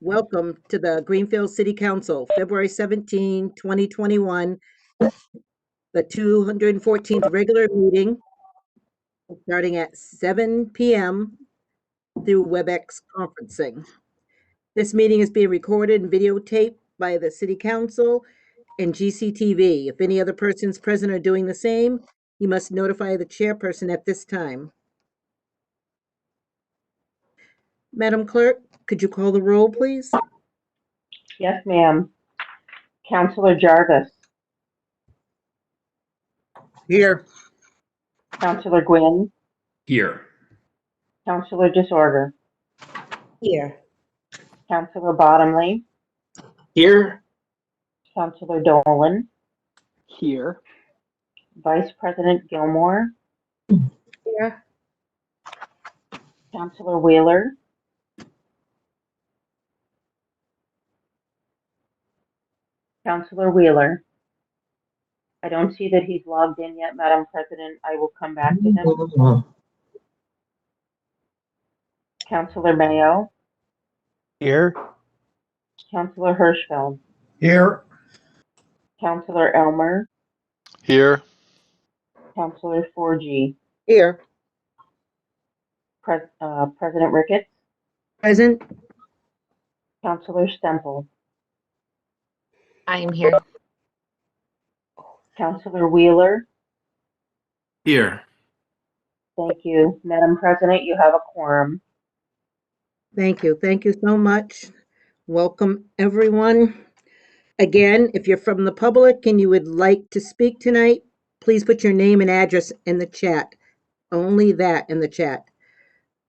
welcome to the Greenfield City Council, February 17, 2021, the 214th regular meeting, starting at 7 p.m. through WebEx conferencing. This meeting is being recorded and videotaped by the City Council and GCTV. If any other persons present are doing the same, you must notify the chairperson at this time. Madam Clerk, could you call the roll, please? Yes, ma'am. Councilor Jarvis. Here. Councilor Gwynn. Here. Councilor Disorder. Here. Councilor Bottomley. Here. Councilor Dolan. Here. Vice President Gilmore. Here. Councilor Wheeler. Councilor Wheeler. I don't see that he's logged in yet, Madam President. I will come back to him. Councilor Mayo. Here. Councilor Hirschfeld. Here. Councilor Elmer. Here. Councilor Forgy. Here. President Ricketts. Present. Councilor Stemple. I am here. Councilor Wheeler. Here. Thank you. Madam President, you have a quorum. Thank you. Thank you so much. Welcome, everyone. Again, if you're from the public and you would like to speak tonight, please put your name and address in the chat. Only that in the chat.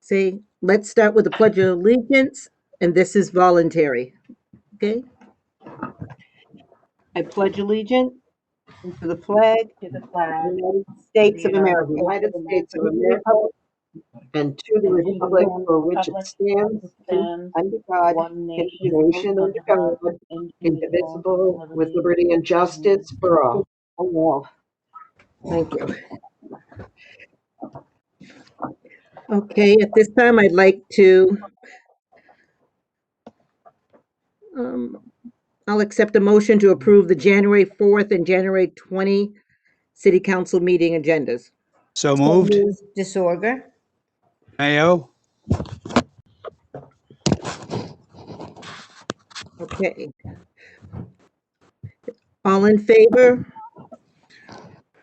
Say, let's start with the Pledge of Allegiance, and this is voluntary. Okay? I pledge allegiance to the flag To the flag of the United States of America, United States of America, and to the republic for which it stands, under God, one nation under God, indivisible, with liberty and justice for all. all. Thank you. Okay, at this time, I'd like to I'll accept a motion to approve the January 4th and January 20 City Council meeting agendas. So moved. Disorder. Mayo. Okay. All in favor?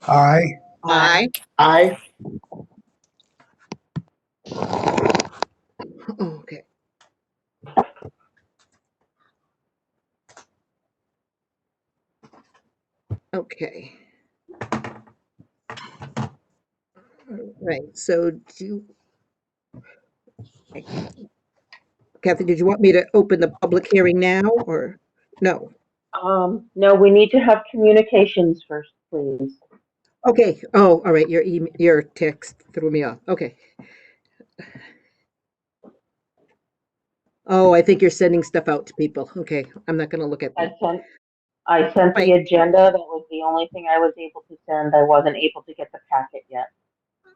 Aye. Aye. Aye. Okay. Okay. Right, so Kathy, did you want me to open the public hearing now or no? No, we need to have communications first, please. Okay, oh, all right, your text threw me off, okay. Oh, I think you're sending stuff out to people. Okay, I'm not gonna look at that. I sent the Right. agenda. That was the only thing I was able to send. I wasn't able to get the packet yet.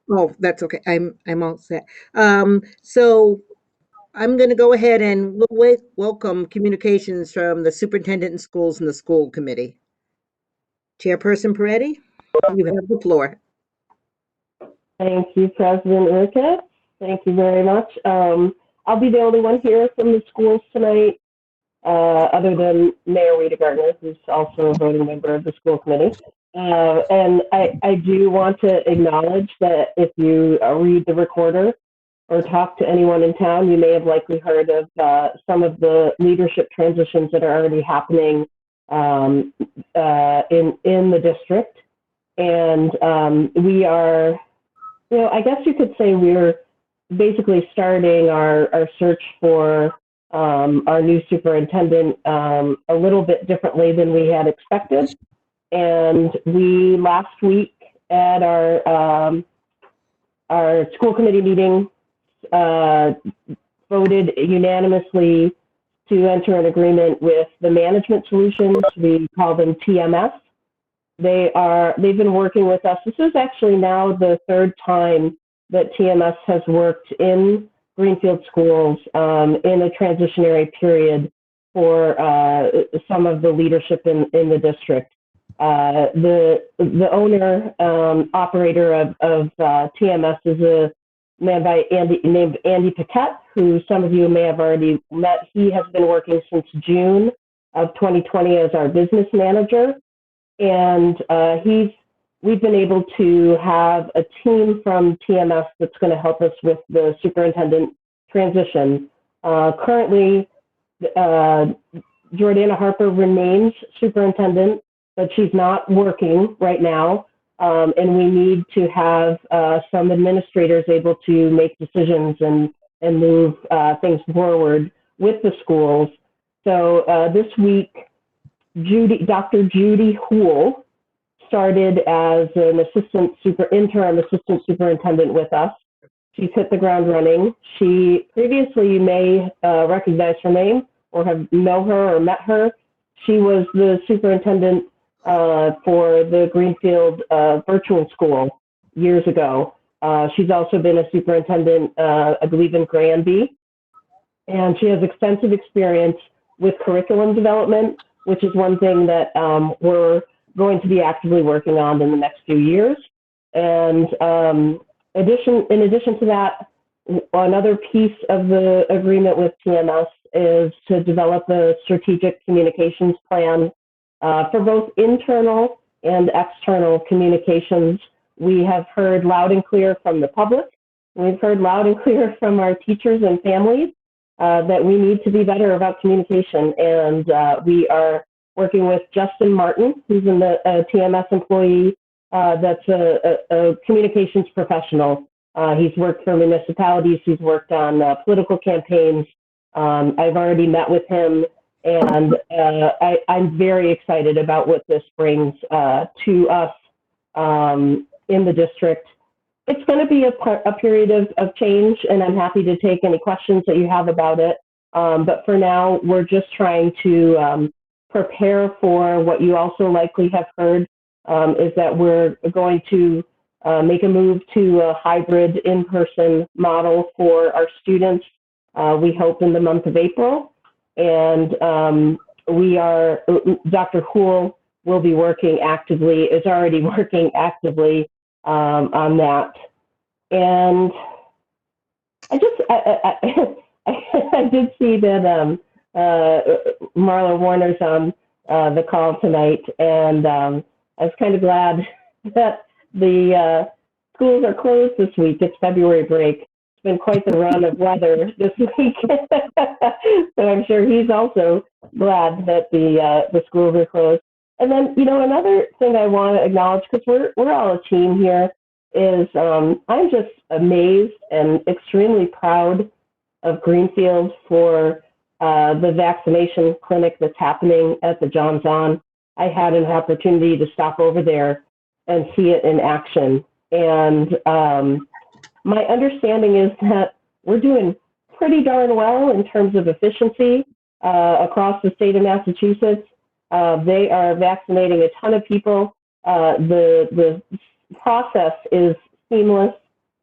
Oh, that's okay. I'm all set. So I'm going to go ahead and we'll welcome communications from the superintendent in schools and the school committee. Chairperson Peretti, you have the floor. Thank you, President Ricketts. Thank you very much. I'll be the only one here from the schools tonight, other than Mayor Rita Gardner, who's also a voting member of the school committee. And I do want to acknowledge that if you read the recorder or talk to anyone in town, you may have likely heard of some of the leadership transitions that are already happening in the district. And we are, I guess you could say we're basically starting our search for our new superintendent a little bit differently than we had expected. And we last week at our school committee meeting voted unanimously to enter an agreement with the management solutions. We call them TMS. They've been working with us. This is actually now the third time that TMS has worked in Greenfield schools in a transitionary period for some of the leadership in the district. The owner, operator of TMS is a man named Andy Paquette, who some of you may have already met. He has been working since June of 2020 as our business manager. And we've been able to have a team from TMS that's going to help us with the superintendent transition. Currently, Jordana Harper remains superintendent, but she's not working right now. And we need to have some administrators able to make decisions and move things forward with the schools. So this week, Dr. Judy Houle started as an interim assistant superintendent with us. She's hit the ground running. She previously, you may recognize her name or know her or met her. She was the superintendent for the Greenfield virtual school years ago. She's also been a superintendent, I believe, in Granby. And she has extensive experience with curriculum development, which is one thing that we're going to be actively working on in the next few years. And in addition to that, another piece of the agreement with TMS is to develop a strategic communications plan for both internal and external communications. We have heard loud and clear from the public. We've heard loud and clear from our teachers and families that we need to be better about communication. And we are working with Justin Martin, who's a TMS employee that's a communications professional. He's worked for municipalities. He's worked on political campaigns. I've already met with him, and I'm very excited about what this brings to us in the district. It's going to be a period of change, and I'm happy to take any questions that you have about it. But for now, we're just trying to prepare for what you also likely have heard is that we're going to make a move to a hybrid in-person model for our students, we hope in the month of April. And Dr. Houle will be working actively, is already working actively on that. And I did see that Marla Warner's on the call tonight, and I was kind of glad that the schools are closed this week. It's February break. It's been quite the run of weather this week. So I'm sure he's also glad that the schools are closed. And then, another thing I want to acknowledge, because we're all a team here, is I'm just amazed and extremely proud of Greenfield for the vaccination clinic that's happening at the Johns On. I had an opportunity to stop over there and see it in action. And my understanding is that we're doing pretty darn well in terms of efficiency across the state of Massachusetts. They are vaccinating a ton of people. The process is seamless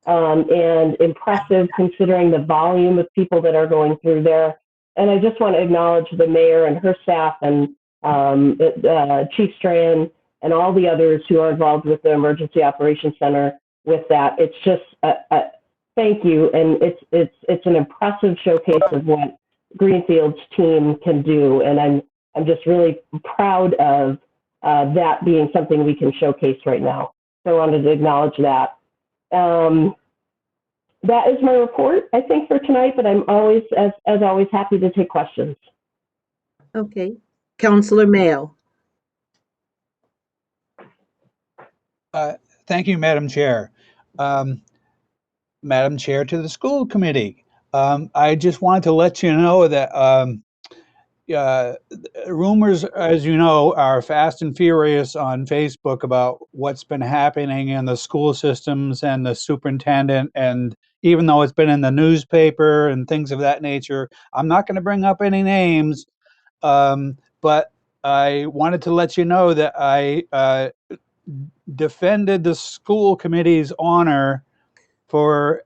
and impressive considering the volume of people that are going through there. And I just want to acknowledge the mayor and her staff and Chief Strahan and all the others who are involved with the Emergency Operations Center with that. It's just thank you, and it's an impressive showcase of what Greenfield's team can do, and I'm just really proud of that being something we can showcase right now. So I wanted to acknowledge that. That is my report, I think, for tonight, but I'm always, as always, happy to take questions. Okay. Counselor Mayo. Thank you, Madam Chair. Madam Chair to the school committee. I just wanted to let you know that rumors, as you know, are fast and furious on Facebook about what's been happening in the school systems and the superintendent. And even though it's been in the newspaper and things of that nature, I'm not going to bring up any names, but I wanted to let you know that I defended the school committee's honor for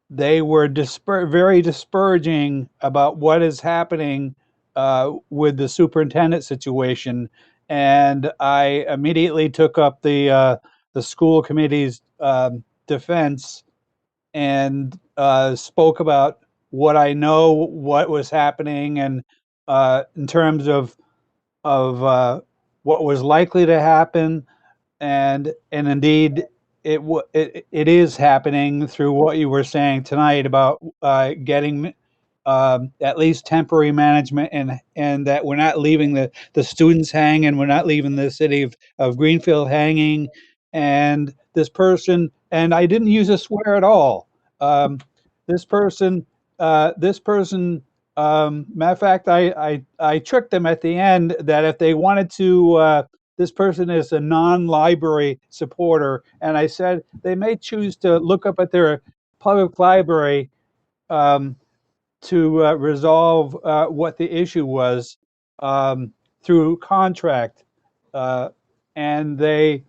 they were very disparaging about what is happening with the superintendent situation, and I immediately took up the school committee's defense and spoke about what I know, what was happening, and in terms of what was likely to happen, and indeed it is happening through what you were saying tonight about getting at least temporary management, and that we're not leaving the students hanging, we're not leaving the city of Greenfield hanging, and this person, and I didn't use a swear at all. This person, matter of fact, I tricked them at the end that if they wanted to, this person is a non-library supporter, and I said they may choose to look up at their public library to resolve what the issue was through contract, and they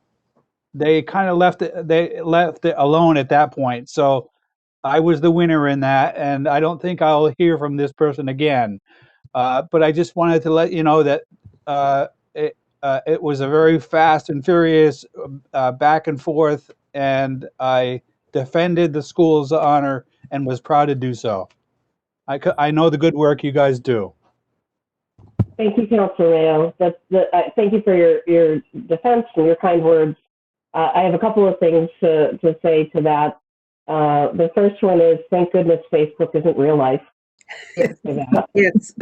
kind of left it alone at that point. So I was the winner in that, and I don't think I'll hear from this person again. But I just wanted to let you know that it was a very fast and furious back and forth, and I defended the school's honor and was proud to do so. I know the good work you guys do. Thank you, Councilor Mayo. Thank you for your defense and your kind words. I have a couple of things to say to that. The first one is, thank goodness Facebook isn't real life. Yes. Yes.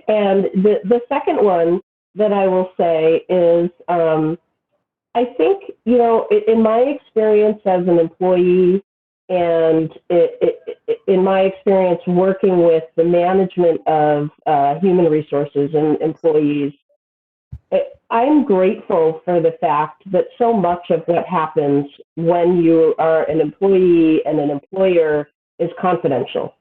And the second one that I will say is, I think, in my experience as an employee, and in my experience working with the management of human resources and employees, I'm grateful for the fact that so much of what happens when you are an employee and an employer is confidential.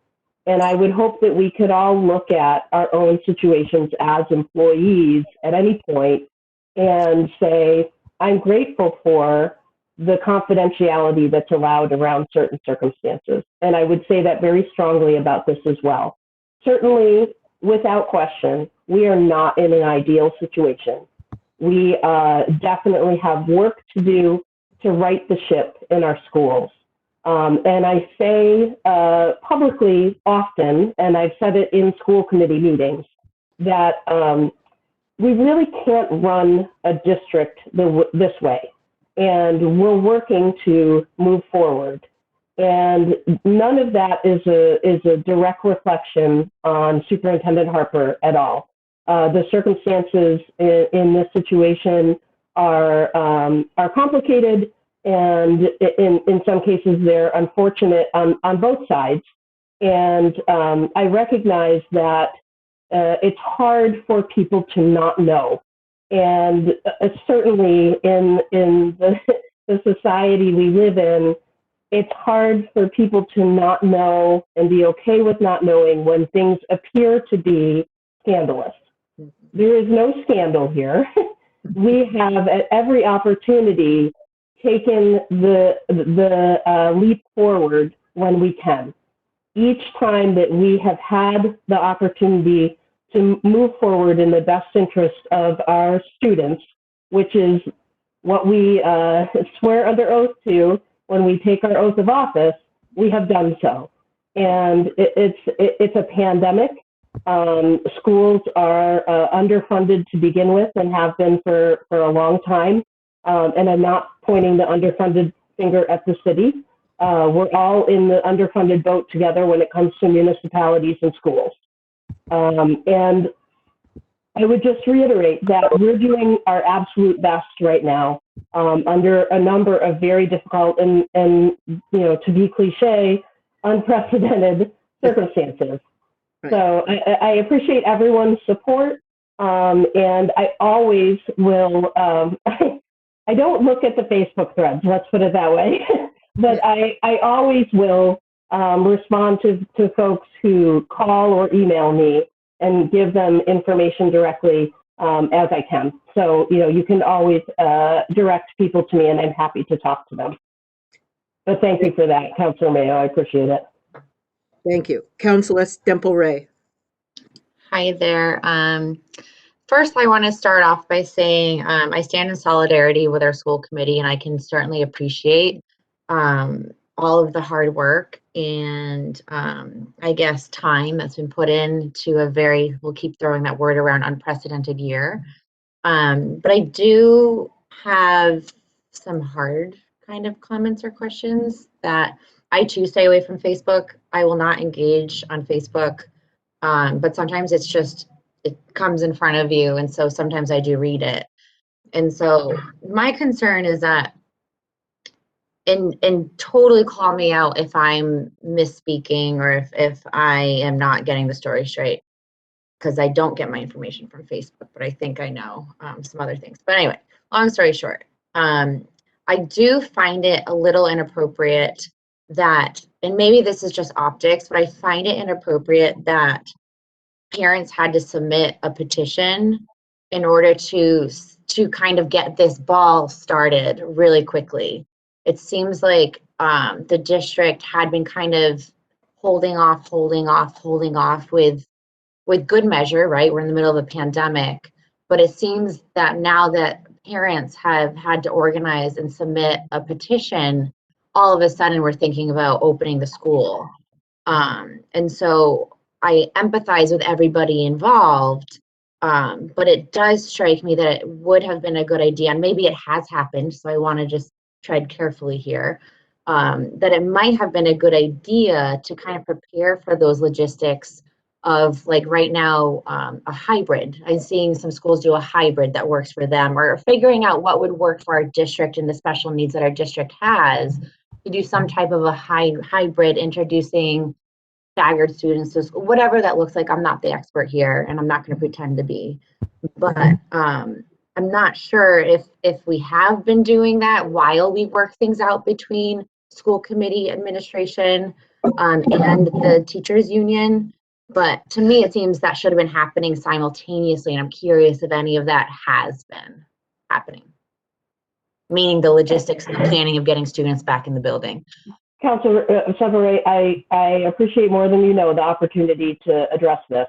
And I would hope that we could all look at our own situations as employees at any point and say, I'm grateful for the confidentiality that's allowed around certain circumstances. And I would say that very strongly about this as well. Certainly, without question, we are not in an ideal situation. We definitely have work to do to right the ship in our schools. And I say publicly often, and I've said it in school committee meetings, that we really can't run a district this way. And we're working to move forward. And none of that is a direct reflection on Superintendent Harper at all. The circumstances in this situation are complicated, and in some cases they're unfortunate on both sides. And I recognize that it's hard for people to not know. And certainly in the society we live in, it's hard for people to not know and be okay with not knowing when things appear to be scandalous. There is no scandal here. We have at every opportunity taken the leap forward when we can. Each time that we have had the opportunity to move forward in the best interest of our students, which is what we swear under oath to when we take our oath of office, we have done so. And it's a pandemic. Schools are underfunded to begin with and have been for a long time. And I'm not pointing the underfunded finger at the city. We're all in the underfunded boat together when it comes to municipalities and schools. And I would just reiterate that we're doing our absolute best right now under a number of very difficult and to be cliche, unprecedented circumstances. Right. So I appreciate everyone's support, and I always will. I don't look at the Facebook threads, let's put it that way, but I always will respond to folks who call or email me and give them information directly as I can. So, you can always direct people to me, and I'm happy to talk to them. But thank you for that, Councilor Mayo. I appreciate it. Thank you. Councilor Stemple Ray. Hi there. First, I want to start off by saying I stand in solidarity with our school committee, and I can certainly appreciate all of the hard work and I guess time that's been put into a very, we'll keep throwing that word around, unprecedented year. But I do have some hard kind of comments or questions that I too stay away from Facebook. I will not engage on Facebook, but sometimes it's just, it comes in front of you. And so sometimes I do read it. And so my concern is that, and totally call me out if I'm misspeaking or if I am not getting the story straight, because I don't get my information from Facebook, but I think I know some other things. But anyway, long story short, I do find it a little inappropriate that, and maybe this is just optics, but I find it inappropriate that parents had to submit a petition in order to kind of get this ball started really quickly. It seems like the district had been kind of holding off with good measure, right? We're in the middle of a pandemic, but it seems that now that parents have had to organize and submit a petition, all of a sudden we're thinking about opening the school. And so I empathize with everybody involved, but it does strike me that it would have been a good idea, and maybe it has happened, so I want to just tread carefully here, that it might have been a good idea to kind of prepare for those logistics of, like right now, a hybrid. I'm seeing some schools do a hybrid that works for them, or figuring out what would work for our district and the special needs that our district has, to do some type of a hybrid, introducing staggered students to school, whatever that looks like. I'm not the expert here, and I'm not going to pretend to be, but I'm not sure if we have been doing that while we work things out between school committee administration and the teachers union. But to me, it seems that should have been happening simultaneously, and I'm curious if any of that has been happening, meaning the logistics and the planning of getting students back in the building. Councilor Severay, I appreciate more than you know the opportunity to address this.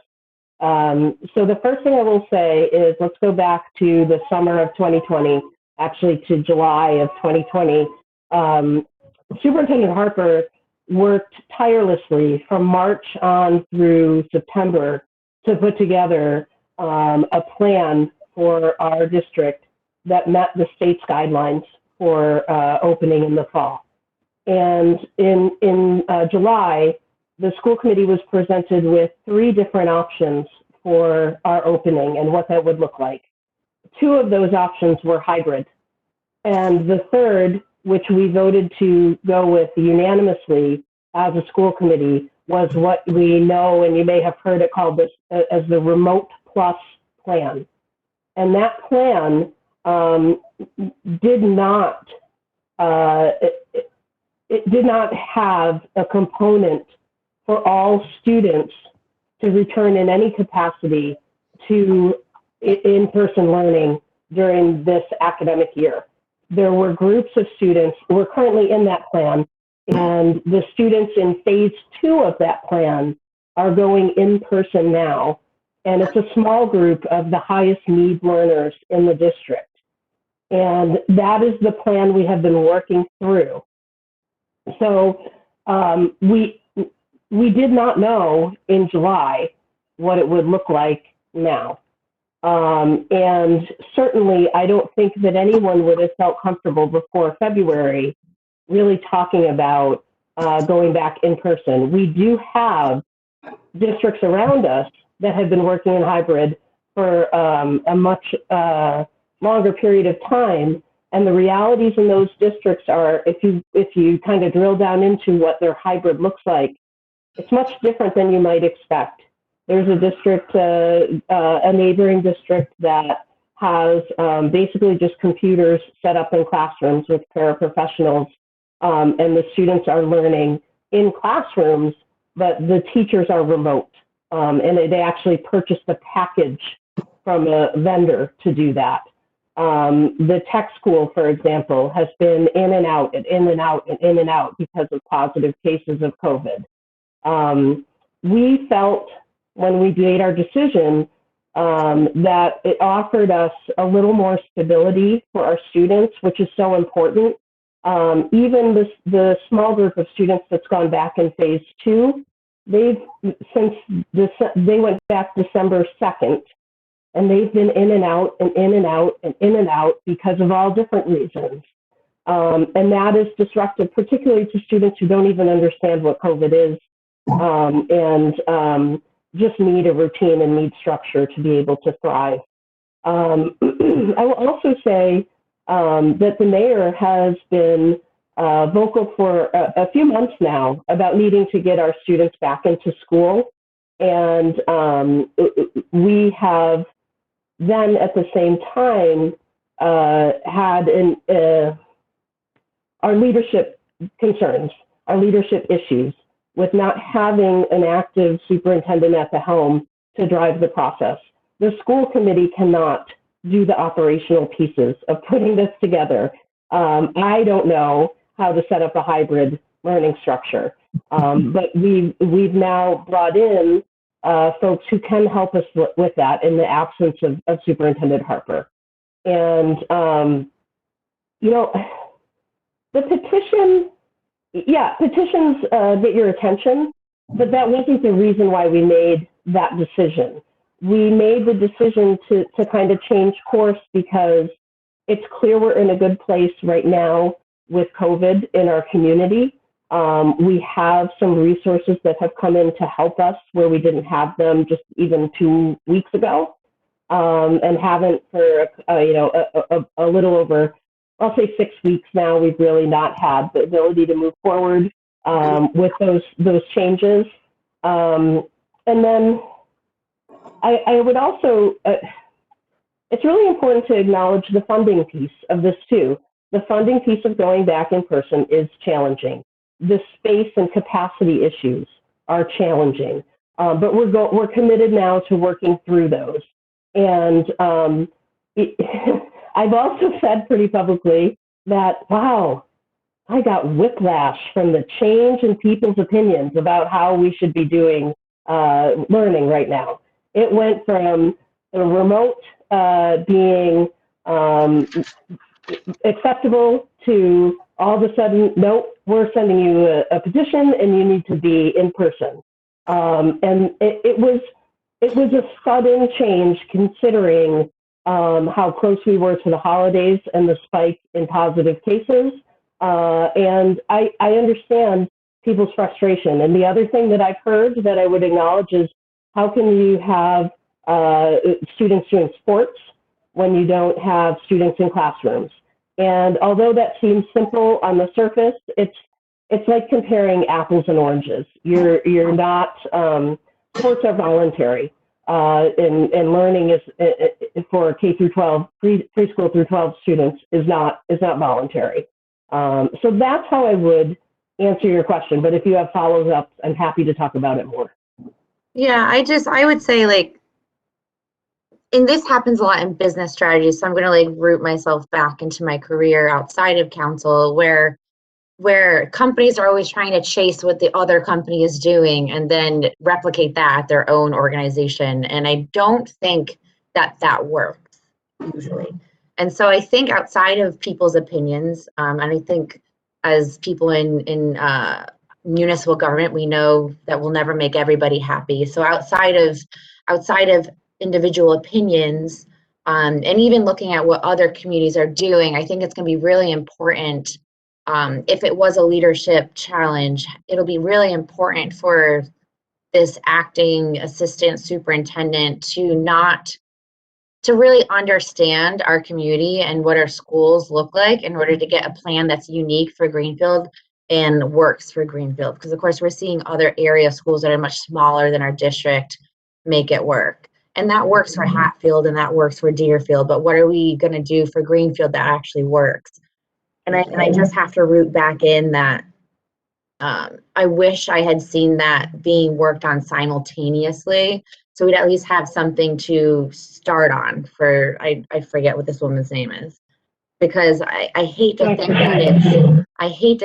So the first thing I will say is, let's go back to the summer of 2020, actually to July of 2020. Superintendent Harper worked tirelessly from March on through September to put together a plan for our district that met the state's guidelines for opening in the fall. And in July, the school committee was presented with 3 different options for our opening and what that would look like. 2 of those options were hybrid. And the third, which we voted to go with unanimously as a school committee, was what we know, and you may have heard it called this as the Remote Plus plan. And that plan did not it did not have a component for all students to return in any capacity to in-person learning during this academic year. There were groups of students who are currently in that plan, and the students in phase 2 of that plan are going in person now. And it's a small group of the highest need learners in the district. And that is the plan we have been working through. So we did not know in July what it would look like now. And certainly I don't think that anyone would have felt comfortable before February really talking about going back in person. We do have districts around us that have been working in hybrid for a much longer period of time. And the realities in those districts are, if you kind of drill down into what their hybrid looks like, it's much different than you might expect. There's a district, a neighboring district that has basically just computers set up in classrooms with paraprofessionals, and the students are learning in classrooms, but the teachers are remote. And they actually purchased a package from a vendor to do that. The tech school, for example, has been in and out and in and out and in and out because of positive cases of COVID. We felt when we made our decision that it offered us a little more stability for our students, which is so important. Even the small group of students that's gone back in phase 2, they went back December 2nd, and they've been in and out and in and out and in and out because of all different reasons. And that is disruptive, particularly to students who don't even understand what COVID is and just need a routine and need structure to be able to thrive. I will also say that the mayor has been vocal for a few months now about needing to get our students back into school. And we have then at the same time had our leadership concerns, our leadership issues with not having an active superintendent at the helm to drive the process. The school committee cannot do the operational pieces of putting this together. I don't know how to set up a hybrid learning structure, but we've now brought in folks who can help us with that in the absence of Superintendent Harper. And, the petition, petitions get your attention, but that wasn't the reason why we made that decision. We made the decision to kind of change course because it's clear we're in a good place right now with COVID in our community. We have some resources that have come in to help us where we didn't have them just even 2 weeks ago, and haven't for a little over, I'll say 6 weeks now. We've really not had the ability to move forward with those changes. And then I would also, it's really important to acknowledge the funding piece of this too. The funding piece of going back in person is challenging. The space and capacity issues are challenging, but we're committed now to working through those. And I've also said pretty publicly that, wow, I got whiplash from the change in people's opinions about how we should be doing learning right now. It went from the remote being acceptable to all of a sudden, nope, we're sending you a petition and you need to be in person. And it was a sudden change considering how close we were to the holidays and the spike in positive cases. And I understand people's frustration. And the other thing that I've heard that I would acknowledge is how can you have students doing sports when you don't have students in classrooms? And although that seems simple on the surface, it's like comparing apples and oranges. You're not, sports are voluntary. And learning is for K through 12, preschool through 12 students is not voluntary. So that's how I would answer your question. But if you have follow-ups, I'm happy to talk about it more. Yeah, I would say and this happens a lot in business strategies. So I'm going to root myself back into my career outside of council where companies are always trying to chase what the other company is doing and then replicate that at their own organization. And I don't think that works usually. And so I think outside of people's opinions, and I think as people in municipal government, we know that we'll never make everybody happy. So outside of individual opinions, and even looking at what other communities are doing, I think it's going to be really important. If it was a leadership challenge, it'll be really important for this acting assistant superintendent to really understand our community and what our schools look like in order to get a plan that's unique for Greenfield and works for Greenfield. Because of course we're seeing other area schools that are much smaller than our district make it work. And that works for Hatfield and that works for Deerfield, but what are we going to do for Greenfield that actually works? And I just have to root back in that I wish I had seen that being worked on simultaneously So we'd at least have something to start on for, I forget what this woman's name is. Because I hate to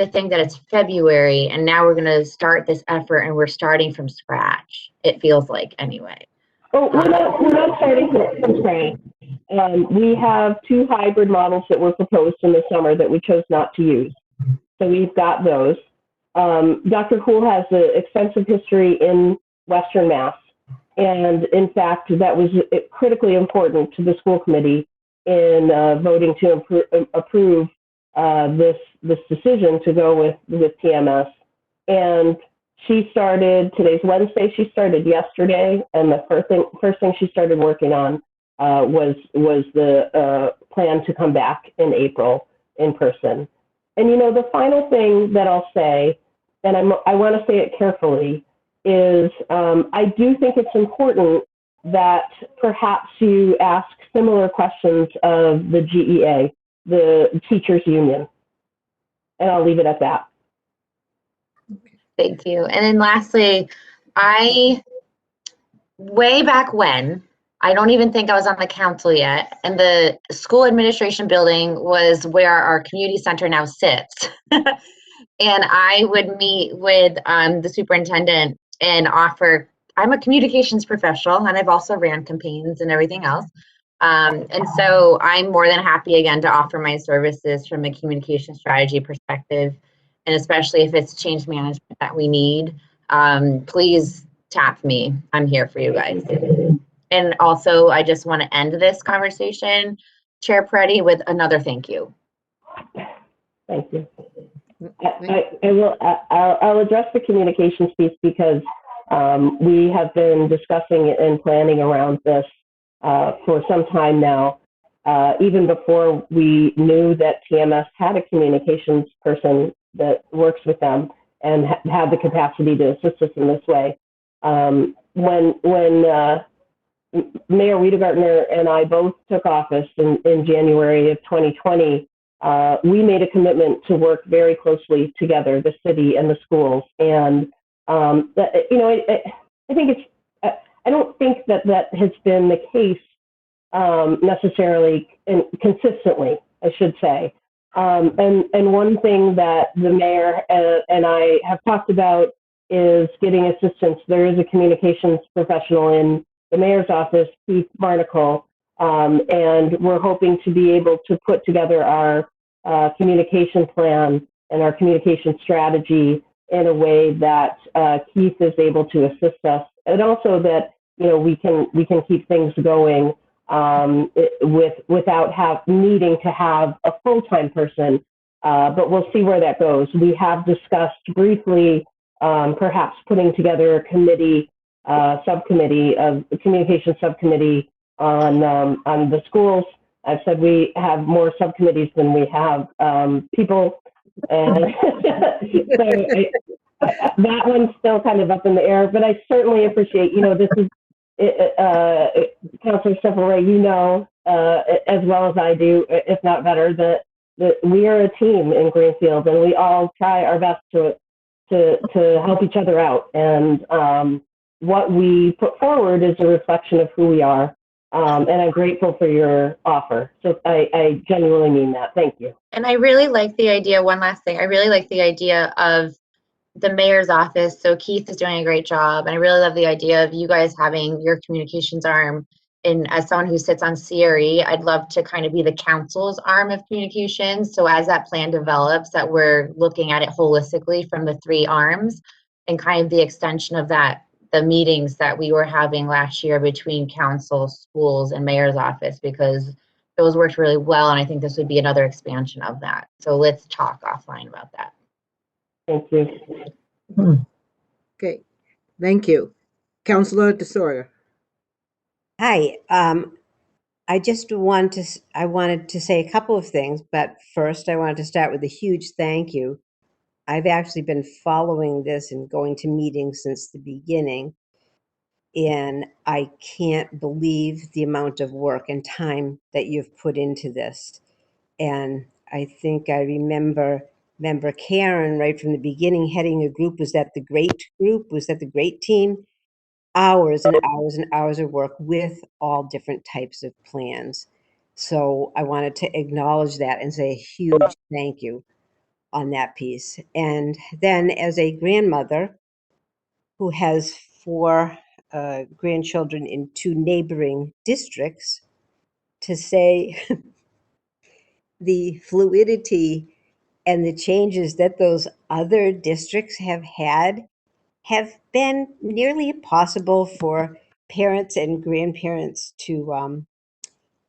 think that it's February and now we're gonna start this effort and we're starting from scratch. It feels like anyway. Oh, we're not starting from scratch. We have 2 hybrid models that were proposed in the summer that we chose not to use. So we've got those. Dr. Cool has an extensive history in Western Mass. And in fact, that was critically important to the school committee in voting to approve this decision to go with TMS. And she started, today's Wednesday, she started yesterday, and the first thing she started working on was the plan to come back in April in person. And the final thing that I'll say, and I want to say it carefully, is I do think it's important that perhaps you ask similar questions of the GEA, the teachers union. And I'll leave it at that. Thank you. And then lastly, way back when, I don't even think I was on the council yet, and the school administration building was where our community center now sits. And I would meet with the superintendent and offer, I'm a communications professional and I've also ran campaigns and everything else. And so I'm more than happy again to offer my services from a communication strategy perspective. And especially if it's change management that we need, please tap me. I'm here for you guys. And also, I just want to end this conversation, Chair Peretti, with another thank you. Thank you. I'll address the communications piece because we have been discussing and planning around this for some time now, even before we knew that TMS had a communications person that works with them and had the capacity to assist us in this way. When Mayor Wiedegartner and I both took office in January of 2020, we made a commitment to work very closely together, the city and the schools. And, I think I don't think that has been the case necessarily and consistently, I should say. And one thing that the mayor and I have talked about is getting assistance. There is a communications professional in the mayor's office, Keith Barnacle, and we're hoping to be able to put together our communication plan and our communication strategy in a way that Keith is able to assist us, and also that we can keep things going without needing to have a full-time person. But we'll see where that goes. We have discussed briefly perhaps putting together a committee, subcommittee of the communication subcommittee on the schools. I've said we have more subcommittees than we have people, and so that one's still kind of up in the air. But I certainly appreciate, this is Councilor Sepulveda, as well as I do, if not better, that we are a team in Greenfield, and we all try our best to help each other out. And what we put forward is a reflection of who we are. And I'm grateful for your offer. So I genuinely mean that. Thank you. And I really like the idea, one last thing, I really like the idea of the mayor's office. So Keith is doing a great job. And I really love the idea of you guys having your communications arm. And as someone who sits on CRE, I'd love to kind of be the council's arm of communications. So as that plan develops, that we're looking at it holistically from the 3 arms, and kind of the extension of that, the meetings that we were having last year between council, schools, and mayor's office, because those worked really well. And I think this would be another expansion of that. So let's talk offline about that. Thank you. Okay, thank you. Councilor DeSoria. Hi, I wanted to say a couple of things, but first I wanted to start with a huge thank you. I've actually been following this and going to meetings since the beginning, and I can't believe the amount of work and time that you've put into this. And I think I remember Karen right from the beginning heading a group. Was that the great group? Was that the great team? hours and hours and hours of work with all different types of plans. So I wanted to acknowledge that and say a huge thank you on that piece. And then as a grandmother who has 4 grandchildren in 2 neighboring districts, to say the fluidity and the changes that those other districts have had have been nearly impossible for parents and grandparents to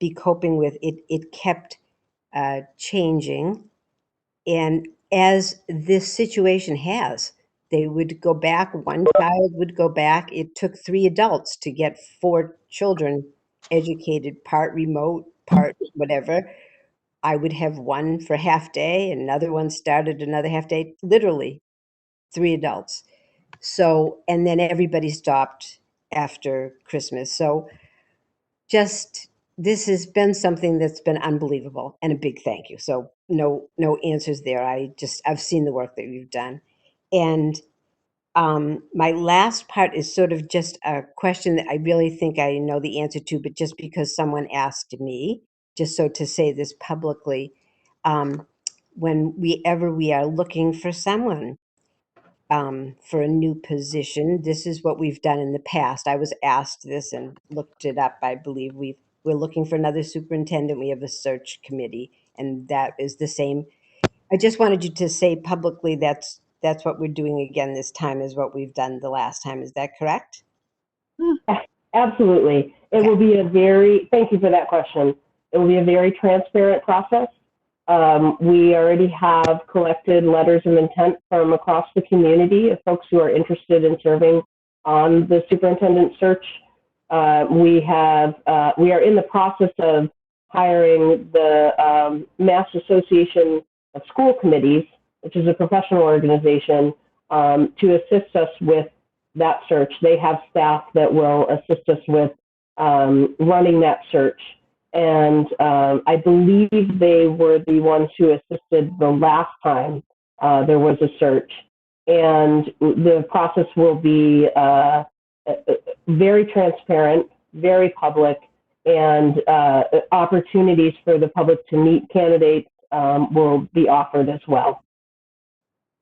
be coping with. It kept changing. And as this situation has, they would go back, one child would go back. It took 3 adults to get 4 children educated, part remote, part whatever. I would have one for half day, another one started another half day, literally 3 adults. So, and then everybody stopped after Christmas. So just, this has been something that's been unbelievable, and a big thank you. So no answers there. I've seen the work that you've done. And my last part is sort of just a question that I really think I know the answer to, but just because someone asked me, just so to say this publicly, when we are looking for someone for a new position, this is what we've done in the past. I was asked this and looked it up. I believe we're looking for another superintendent. We have a search committee, and that is the same. I just wanted you to say publicly that's what we're doing again this time, is what we've done the last time. Is that correct? Absolutely. It will be thank you for that question. It will be a very transparent process. We already have collected letters of intent from across the community of folks who are interested in serving on the superintendent search. We are in the process of hiring the Mass Association of School Committees, which is a professional organization, to assist us with that search. They have staff that will assist us with running that search. And I believe they were the ones who assisted the last time there was a search. And the process will be very transparent, very public, and opportunities for the public to meet candidates will be offered as well.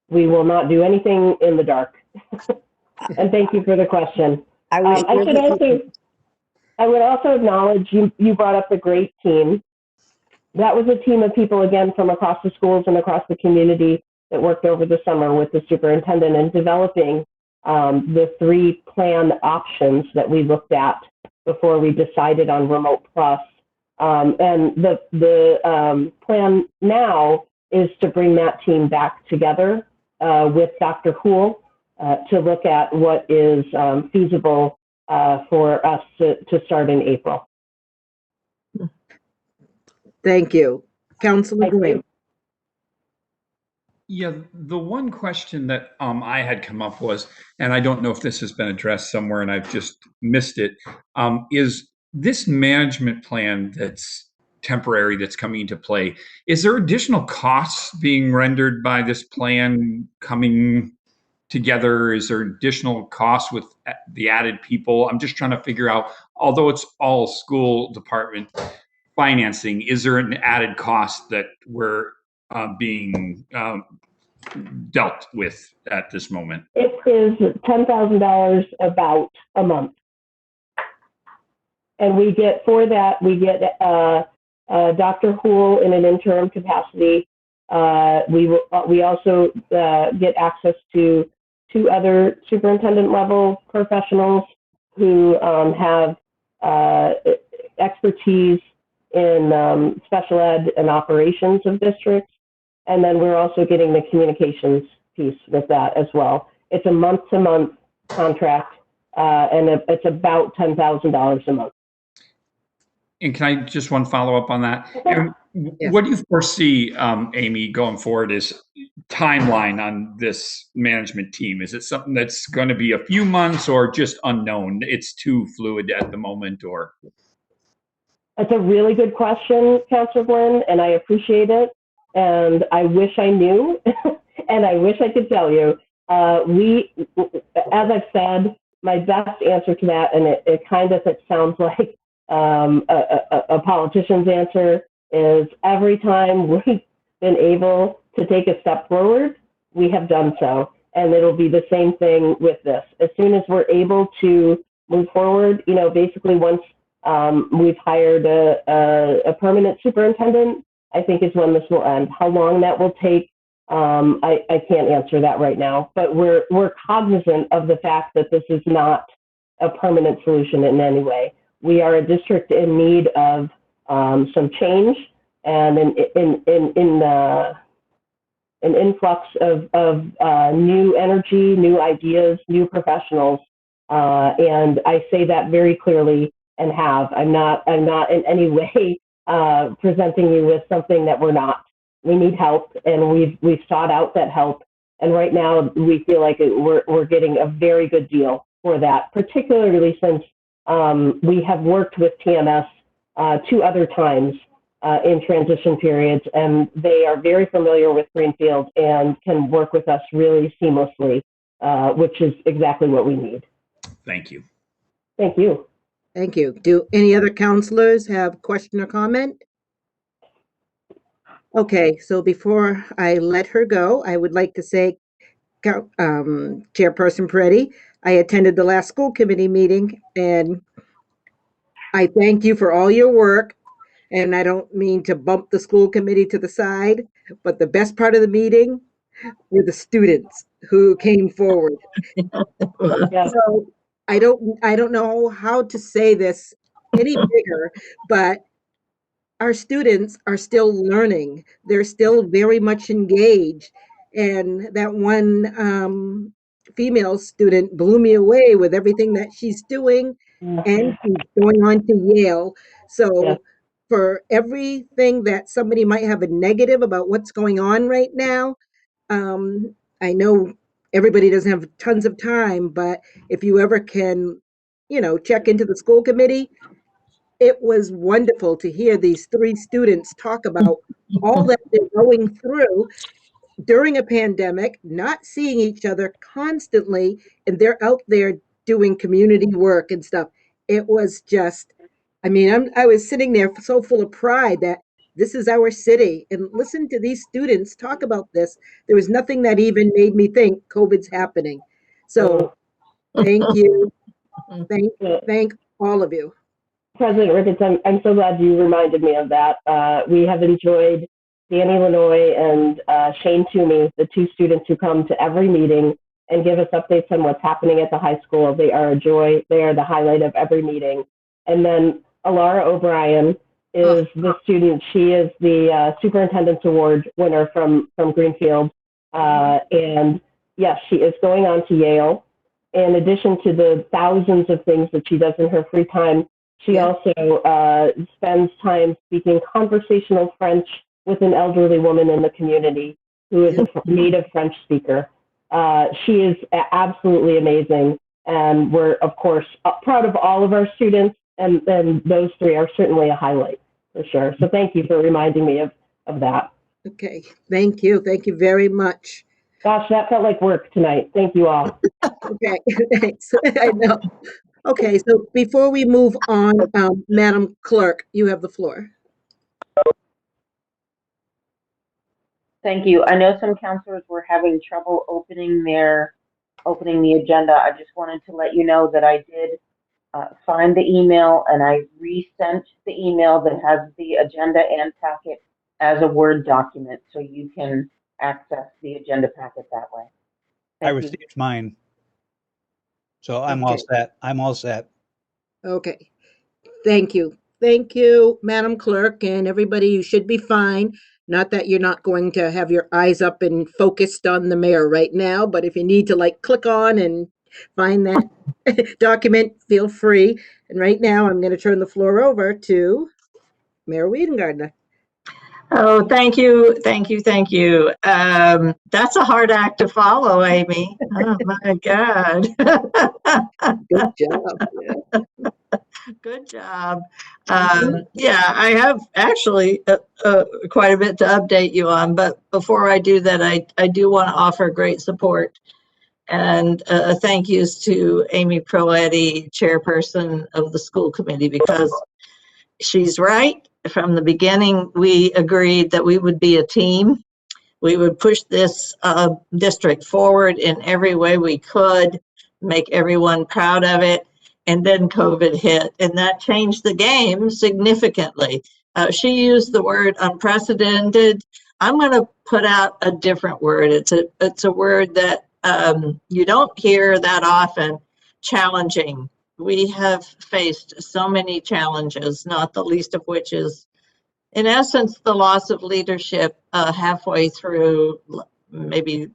We will not do anything in the dark. And thank you for the question. I would also acknowledge you brought up the great team. That was a team of people, again, from across the schools and across the community that worked over the summer with the superintendent in developing the 3 planned options that we looked at before we decided on Remote Plus. And the plan now is to bring that team back together with Dr. Houle to look at what is feasible for us to start in April. Thank you. Councilor Green. Yeah, the one question that I had come up was, and I don't know if this has been addressed somewhere and I've just missed it, is this management plan that's temporary, that's coming into play, is there additional costs being rendered by this plan coming together? Is there additional costs with the added people? I'm just trying to figure out, although it's all school department financing, is there an added cost that we're being dealt with at this moment? It is $10,000 about a month. And we get Dr. Houle in an interim capacity. We also get access to 2 other superintendent level professionals who have expertise in special ed and operations of districts. And then we're also getting the communications piece with that as well. It's a month-to-month contract, and it's about $10,000 a month. And can I just one follow up on that? And what do you foresee, Amy, going forward is timeline on this management team? Is it something that's going to be a few months or just unknown? It's too fluid at the moment, or? That's a really good question, Councilor Glenn, and I appreciate it. And I wish I knew, and I wish I could tell you. As I've said, my best answer to that, and it kind of sounds like a politician's answer, is every time we've been able to take a step forward, we have done so. And it'll be the same thing with this. As soon as we're able to move forward, basically once we've hired a permanent superintendent, I think is when this will end. How long that will take, I can't answer that right now. But we're cognizant of the fact that this is not a permanent solution in any way. We are a district in need of some change and an influx of new energy, new ideas, new professionals. And I say that very clearly and have. I'm not in any way presenting you with something that we're not. We need help, and we've sought out that help. And right now, we feel like we're getting a very good deal for that, particularly since we have worked with TMS 2 other times in transition periods, and they are very familiar with Greenfield and can work with us really seamlessly, which is exactly what we need. Thank you. Thank you. Thank you. Do any other counselors have question or comment? Okay, so before I let her go, I would like to say, Chairperson Peretti, I attended the last school committee meeting, and I thank you for all your work. And I don't mean to bump the school committee to the side, but the best part of the meeting were the students who came forward. Yeah. So I don't know how to say this any bigger, but our students are still learning. They're still very much engaged. And that one female student blew me away with everything that she's doing, and she's going on to Yale. So for everything that somebody might have a negative about what's going on right now, I know everybody doesn't have tons of time, but if you ever can, check into the school committee, it was wonderful to hear these 3 students talk about all that they're going through during a pandemic, not seeing each other constantly, and they're out there doing community work and stuff. It was just, I was sitting there so full of pride that this is our city, and listen to these students talk about this. There was nothing that even made me think COVID's happening. So thank you. Thank all of you. President Ricketts, I'm so glad you reminded me of that. We have enjoyed Danny Lanoy and Shane Toomey, the 2 students who come to every meeting and give us updates on what's happening at the high school. They are a joy. They are the highlight of every meeting. And then Alara O'Brien is the student. She is the Superintendent's Award winner from Greenfield. And yes, she is going on to Yale. In addition to the thousands of things that she does in her free time, she also spends time speaking conversational French with an elderly woman in the community who is a native French speaker. She is absolutely amazing, and we're, of course, proud of all of our students, and those 3 are certainly a highlight for sure. So thank you for reminding me of that. Okay, thank you. Thank you very much. Gosh, that felt like work tonight. Thank you all. Okay, thanks. I know. Okay, so before we move on, Madam Clerk, you have the floor. Thank you. I know some counselors were having trouble opening the agenda. I just wanted to let you know that I did find the email, and I resent the email that has the agenda and packet as a Word document, so you can access the agenda packet that way. I received mine. So I'm all set. I'm all set. Okay, thank you. Thank you, Madam Clerk, and everybody. You should be fine. Not that you're not going to have your eyes up and focused on the mayor right now, but if you need to click on and find that document, feel free. And right now I'm going to turn the floor over to Mayor Wiedengartner. Oh, thank you, thank you, thank you. That's a hard act to follow, Amy. Oh my God. Good job. Yeah. Good job. Yeah, I have actually quite a bit to update you on, but before I do that, I do want to offer great support And thank yous to Amy Proetti, chairperson of the school committee, because she's right. From the beginning, we agreed that we would be a team. We would push this district forward in every way we could, make everyone proud of it. And then COVID hit, and that changed the game significantly. She used the word unprecedented. I'm going to put out a different word. It's a word that you don't hear that often. Challenging. We have faced so many challenges, not the least of which is, in essence, the loss of leadership halfway through, maybe a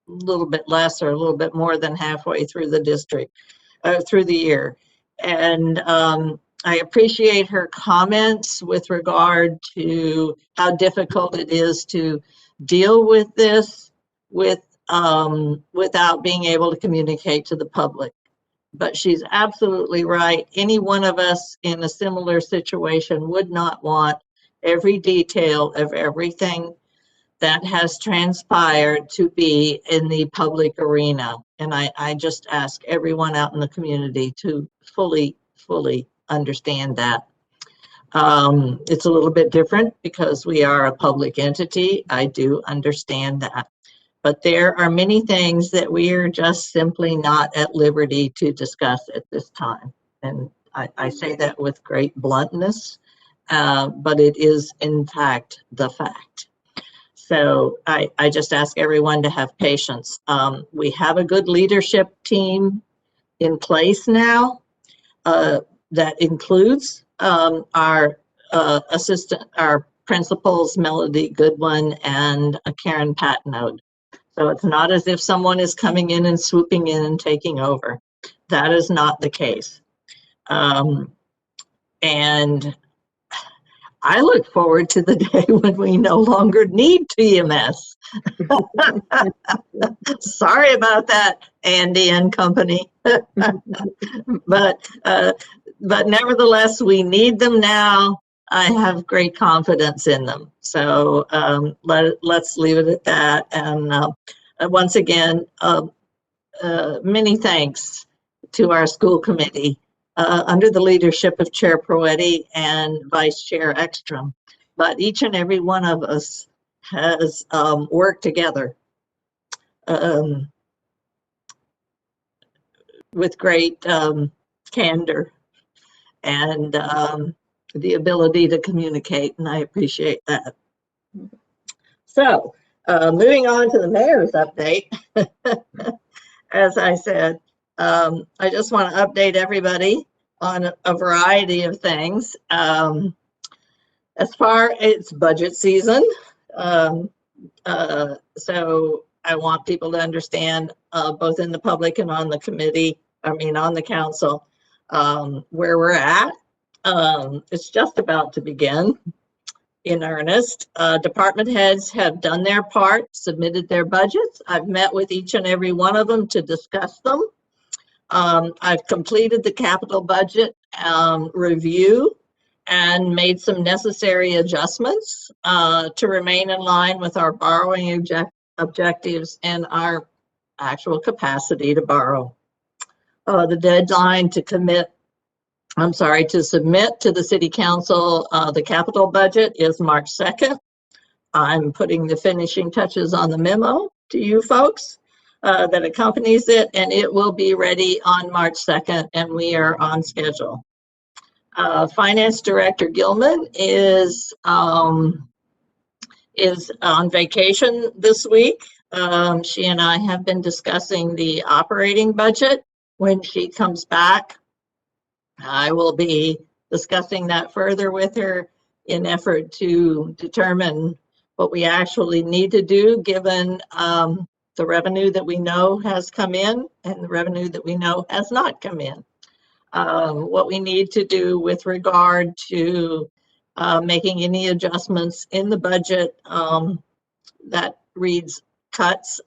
little bit less or a little bit more than halfway through the district, through the year. And I appreciate her comments with regard to how difficult it is to deal with this without being able to communicate to the public. But she's absolutely right. Any one of us in a similar situation would not want every detail of everything that has transpired to be in the public arena. And I just ask everyone out in the community to fully understand that. It's a little bit different because we are a public entity. I do understand that. But there are many things that we are just simply not at liberty to discuss at this time. And I say that with great bluntness, but it is in fact the fact. So I just ask everyone to have patience. We have a good leadership team in place now that includes our our principals, Melody Goodwin and Karen Patnode. So it's not as if someone is coming in and swooping in and taking over. That is not the case. And I look forward to the day when we no longer need TMS. Sorry about that, Andy and company. But nevertheless, we need them now. I have great confidence in them. So let's leave it at that. And once again, many thanks to our school committee under the leadership of Chair Proetti and Vice Chair Ekstrom. But each and every one of us has worked together with great candor and the ability to communicate, and I appreciate that. So moving on to the mayor's update. As I said, I just want to update everybody on a variety of things. As far as budget season, so I want people to understand, both in the public and on the committee, on the council, where we're at. It's just about to begin in earnest. Department heads have done their part, submitted their budgets. I've met with each and every one of them to discuss them. I've completed the capital budget review and made some necessary adjustments to remain in line with our borrowing objectives and our actual capacity to borrow. The deadline to submit to the City Council the capital budget is March 2nd. I'm putting the finishing touches on the memo to you folks that accompanies it, and it will be ready on March 2nd, and we are on schedule. Finance Director Gilman is on vacation this week. She and I have been discussing the operating budget. When she comes back, I will be discussing that further with her in effort to determine what we actually need to do given the revenue that we know has come in and the revenue that we know has not come in. What we need to do with regard to making any adjustments in the budget that reads cuts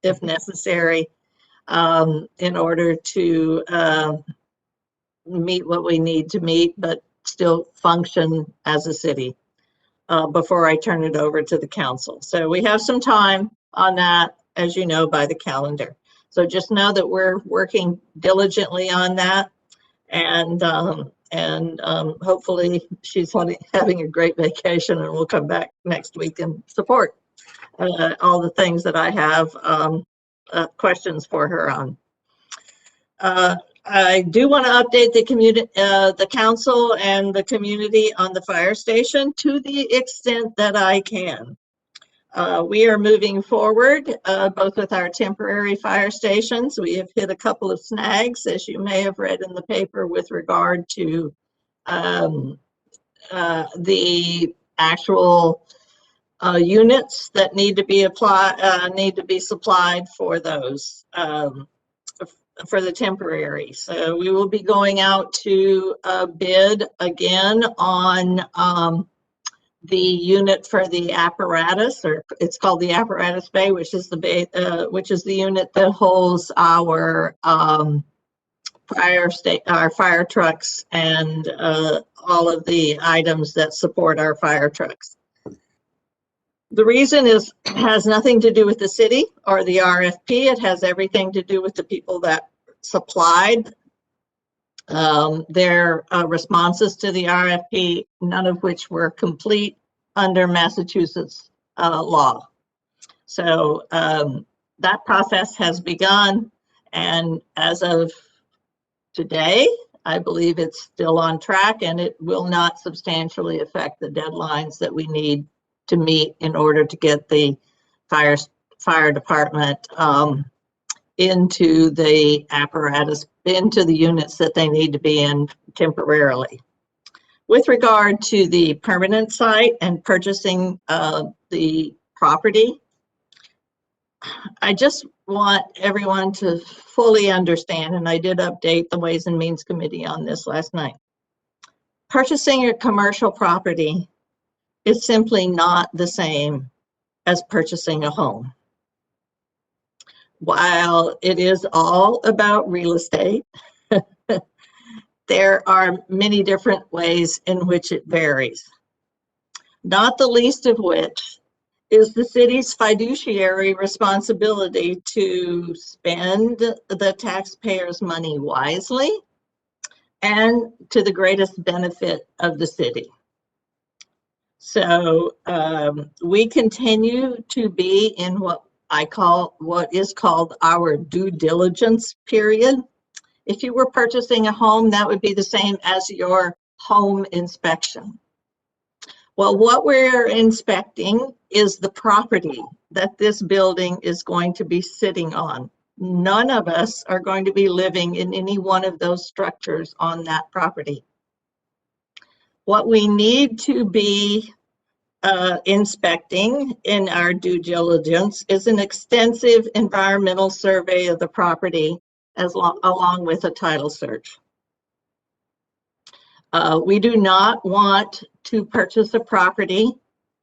if necessary in order to meet what we need to meet, but still function as a city before I turn it over to the council. So we have some time on that, as you know, by the calendar. So just know that we're working diligently on that, and hopefully she's having a great vacation, and we'll come back next week and support all the things that I have questions for her on. I do want to update the community, the council and the community on the fire station to the extent that I can. We are moving forward both with our temporary fire stations. We have hit a couple of snags, as you may have read in the paper, with regard to the actual units that need to be supplied for those. For the temporary. So we will be going out to bid again on the unit for the apparatus, or it's called the apparatus bay, which is the unit that holds our fire trucks and all of the items that support our fire trucks. The reason has nothing to do with the city or the RFP. It has everything to do with the people that supplied their responses to the RFP, none of which were complete under Massachusetts law. So that process has begun, and as of today, I believe it's still on track, and it will not substantially affect the deadlines that we need to meet in order to get the fire department into the apparatus, into the units that they need to be in temporarily. With regard to the permanent site and purchasing the property, I just want everyone to fully understand, and I did update the Ways and Means Committee on this last night. Purchasing a commercial property is simply not the same as purchasing a home. While it is all about real estate, there are many different ways in which it varies. Not the least of which is the city's fiduciary responsibility to spend the taxpayers' money wisely and to the greatest benefit of the city. So we continue to be in what is called our due diligence period. If you were purchasing a home, that would be the same as your home inspection. Well, what we're inspecting is the property that this building is going to be sitting on. None of us are going to be living in any one of those structures on that property. What we need to be inspecting in our due diligence is an extensive environmental survey of the property along with a title search. We do not want to purchase a property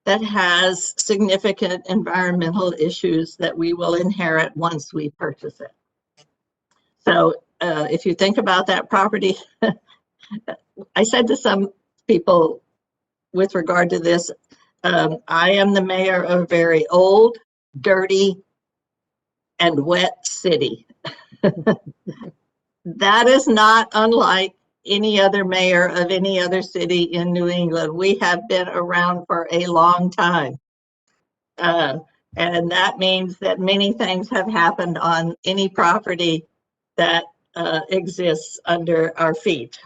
that has significant environmental issues that we will inherit once we purchase it. So if you think about that property, I said to some people with regard to this, I am the mayor of a very old, dirty, and wet city. That is not unlike any other mayor of any other city in New England. We have been around for a long time. And that means that many things have happened on any property that exists under our feet.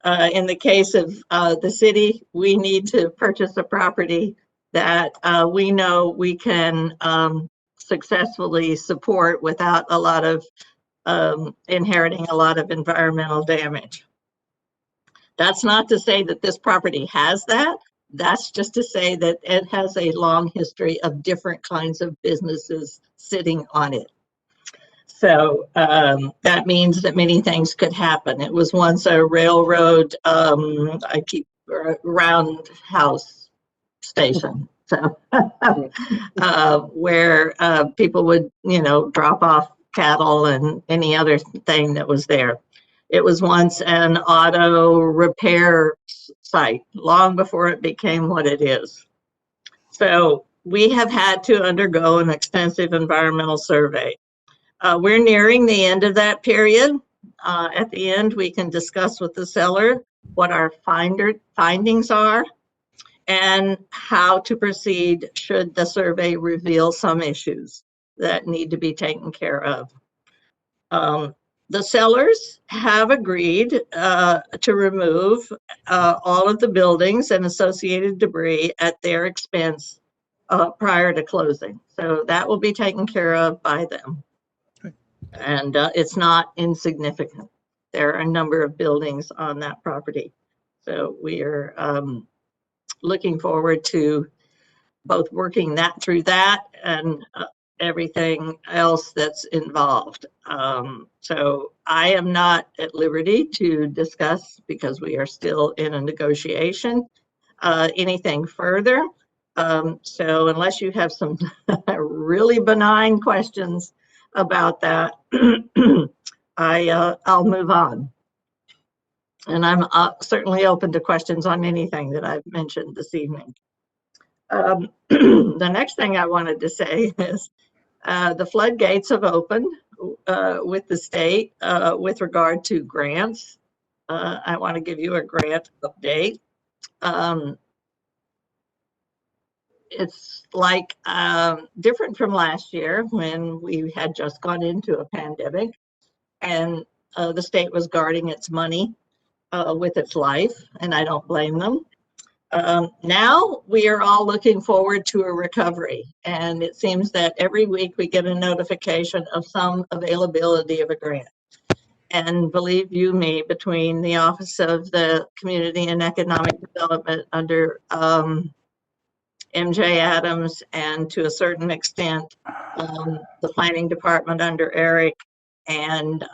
In the case of the city, we need to purchase a property that we know we can successfully support without a lot of inheriting a lot of environmental damage. That's not to say that this property has that. That's just to say that it has a long history of different kinds of businesses sitting on it. So that means that many things could happen. It was once a railroad, roundhouse station. So where people would, drop off cattle and any other thing that was there. It was once an auto repair site, long before it became what it is. So we have had to undergo an extensive environmental survey. We're nearing the end of that period. At the end, we can discuss with the seller what our findings are and how to proceed should the survey reveal some issues that need to be taken care of. The sellers have agreed to remove all of the buildings and associated debris at their expense prior to closing. So that will be taken care of by them. And it's not insignificant. There are a number of buildings on that property. So we are looking forward to both working that through that and everything else that's involved. So I am not at liberty to discuss, because we are still in a negotiation, anything further. So unless you have some really benign questions about that, I'll move on. And I'm certainly open to questions on anything that I've mentioned this evening. The next thing I wanted to say is the floodgates have opened with the state with regard to grants. I want to give you a grant update. It's like different from last year when we had just gone into a pandemic and the state was guarding its money with its life, and I don't blame them. Now we are all looking forward to a recovery, and it seems that every week we get a notification of some availability of a grant. And believe you me, between the Office of the Community and Economic Development under MJ Adams, and to a certain extent the Planning Department under Eric, and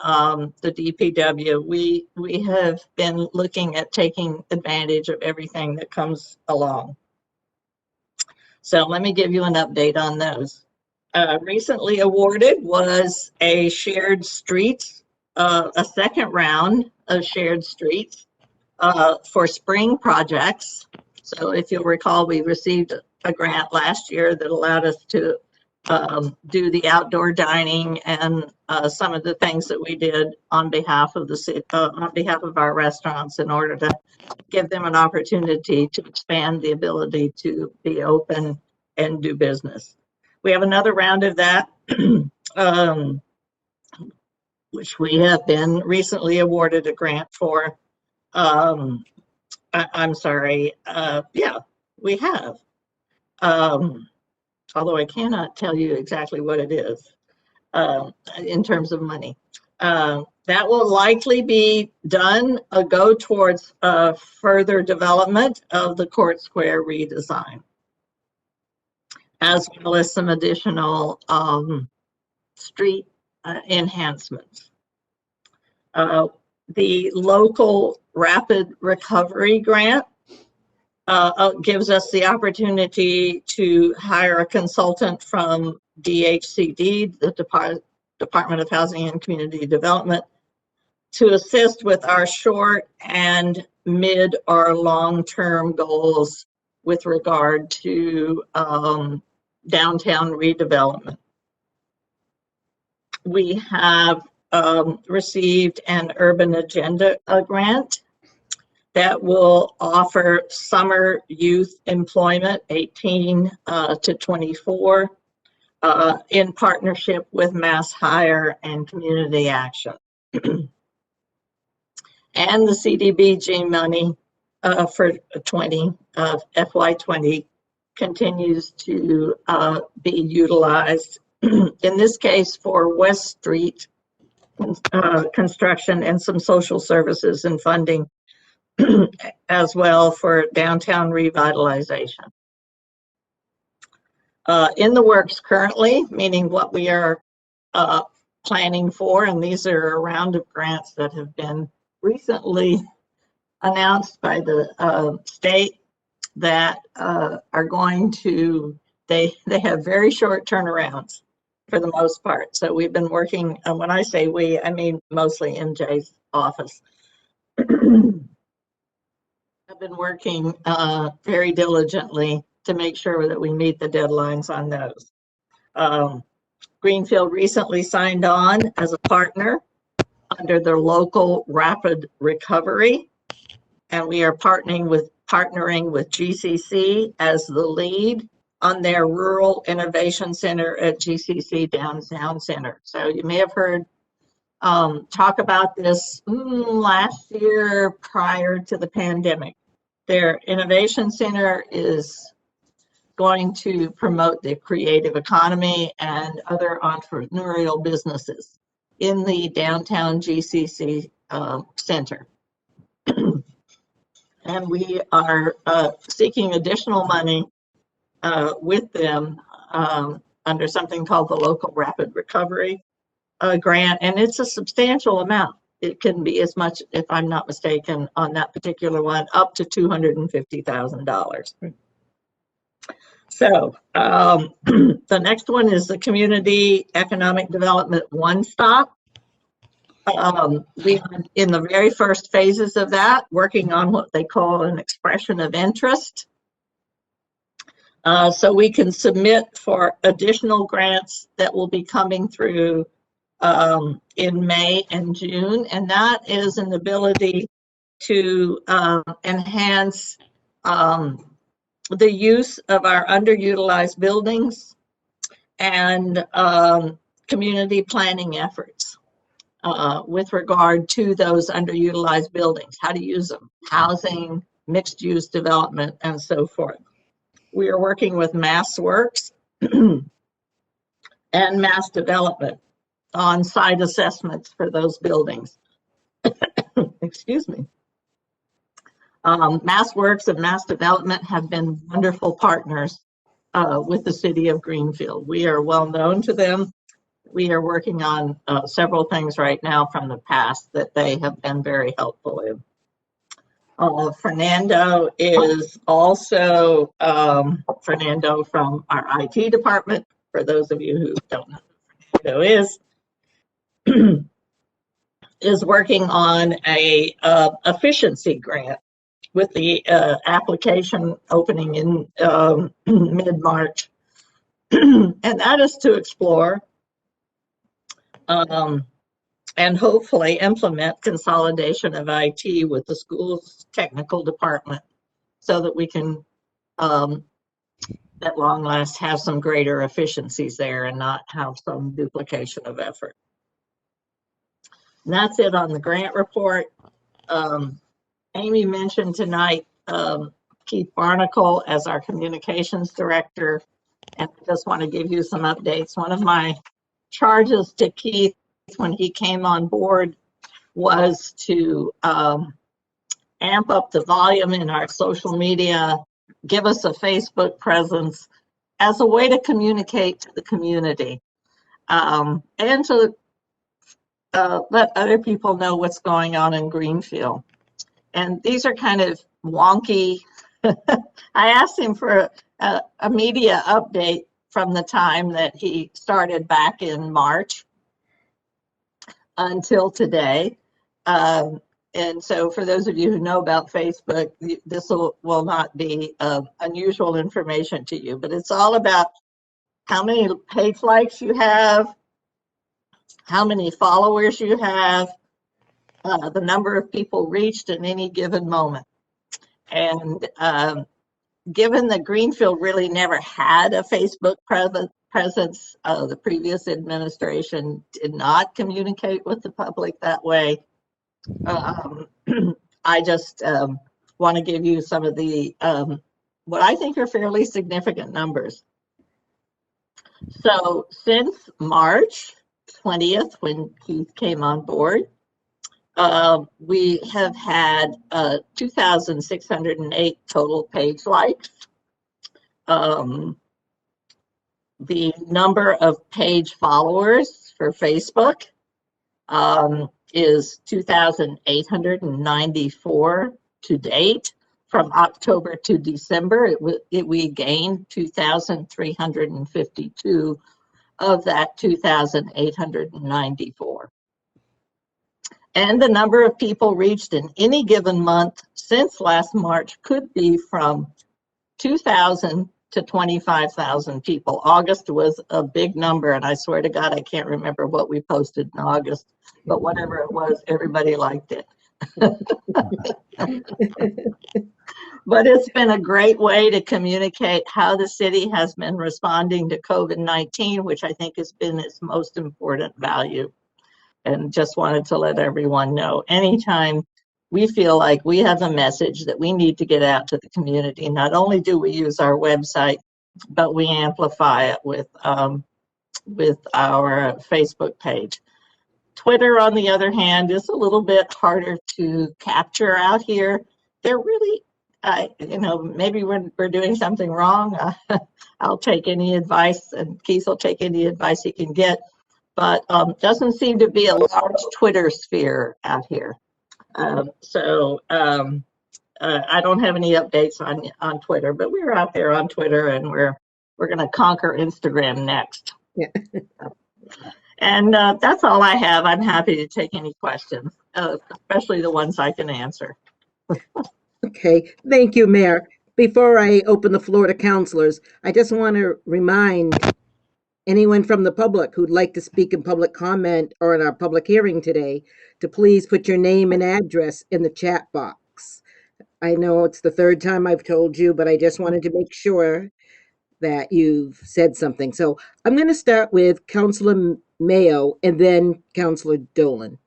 the DPW, we have been looking at taking advantage of everything that comes along. So let me give you an update on those. Recently awarded was a shared streets, a second round of shared streets for spring projects. So if you'll recall, we received a grant last year that allowed us to do the outdoor dining and some of the things that we did on behalf of the city, on behalf of our restaurants, in order to give them an opportunity to expand the ability to be open and do business. We have another round of that, which we have been recently awarded a grant for. I'm sorry, yeah, we have. Although I cannot tell you exactly what it is in terms of money. That will likely be done, go towards further development of the Court Square redesign, as well as some additional street enhancements. The local rapid recovery grant gives us the opportunity to hire a consultant from DHCD, the Department of Housing and Community Development, to assist with our short and mid or long-term goals with regard to downtown redevelopment. We have received an urban agenda grant that will offer summer youth employment, 18 to 24, in partnership with Mass Hire and Community Action. And the CDBG money for FY20 continues to be utilized, in this case for West Street construction and some social services and funding, as well for downtown revitalization. In the works currently, meaning what we are planning for, and these are a round of grants that have been recently announced by the state that are going to, they have very short turnarounds for the most part. So we've been working, and when I say we, I mean mostly MJ's office. I've been working very diligently to make sure that we meet the deadlines on those. Greenfield recently signed on as a partner under their local rapid recovery, and we are partnering with GCC as the lead on their Rural Innovation Center at GCC Downtown Center. So you may have heard talk about this last year prior to the pandemic. Their Innovation Center is going to promote the creative economy and other entrepreneurial businesses in the downtown GCC center. And we are seeking additional money with them under something called the Local Rapid Recovery grant, and it's a substantial amount. It can be as much, if I'm not mistaken, on that particular one, up to $250,000. So the next one is the Community Economic Development One Stop. We are in the very first phases of that, working on what they call an expression of interest. So we can submit for additional grants that will be coming through in May and June, and that is an ability to enhance the use of our underutilized buildings and community planning efforts with regard to those underutilized buildings, how to use them, housing, mixed use development, and so forth. We are working with MassWorks and Mass Development on site assessments for those buildings. Excuse me. MassWorks and Mass Development have been wonderful partners with the city of Greenfield. We are well known to them. We are working on several things right now from the past that they have been very helpful in. Fernando is also Fernando from our IT department. For those of you who don't know who Fernando is working on a efficiency grant with the application opening in mid-March. And that is to explore and hopefully implement consolidation of IT with the school's technical department so that we can, at long last, have some greater efficiencies there and not have some duplication of effort. And that's it on the grant report. Amy mentioned tonight Keith Barnacle as our communications director, and I just want to give you some updates. One of my charges to Keith when he came on board was to amp up the volume in our social media, give us a Facebook presence as a way to communicate to the community and to let other people know what's going on in Greenfield. And these are kind of wonky. I asked him for a media update from the time that he started back in March until today. And so for those of you who know about Facebook, this will not be unusual information to you, but it's all about how many page likes you have, how many followers you have, the number of people reached in any given moment. And given that Greenfield really never had a Facebook presence, the previous administration did not communicate with the public that way. I just want to give you some of the what I think are fairly significant numbers. So since March 20th, when Keith came on board, we have had 2,608 total page likes. The number of page followers for Facebook is 2,894 to date. From October to December, we gained 2,352 of that 2,894. And the number of people reached in any given month since last March could be from 2,000 to 25,000 people. August was a big number, and I swear to God, I can't remember what we posted in August, but whatever it was, everybody liked it. But it's been a great way to communicate how the city has been responding to COVID-19, which I think has been its most important value. And just wanted to let everyone know, anytime we feel like we have a message that we need to get out to the community, not only do we use our website, but we amplify it with our Facebook page. Twitter, on the other hand, is a little bit harder to capture out here. They're really, maybe we're doing something wrong. I'll take any advice, and Keith will take any advice he can get. But doesn't seem to be a large Twitter sphere out here. So I don't have any updates on Twitter, but we're out there on Twitter, and we're going to conquer Instagram next. Yeah. And that's all I have. I'm happy to take any questions, especially the ones I can answer. Okay, thank you, Mayor. Before I open the floor to councilors, I just want to remind anyone from the public who'd like to speak in public comment or in our public hearing today to please put your name and address in the chat box. I know it's the third time I've told you, but I just wanted to make sure that you've said something. So I'm going to start with Councilor Mayo and then Councilor Dolan.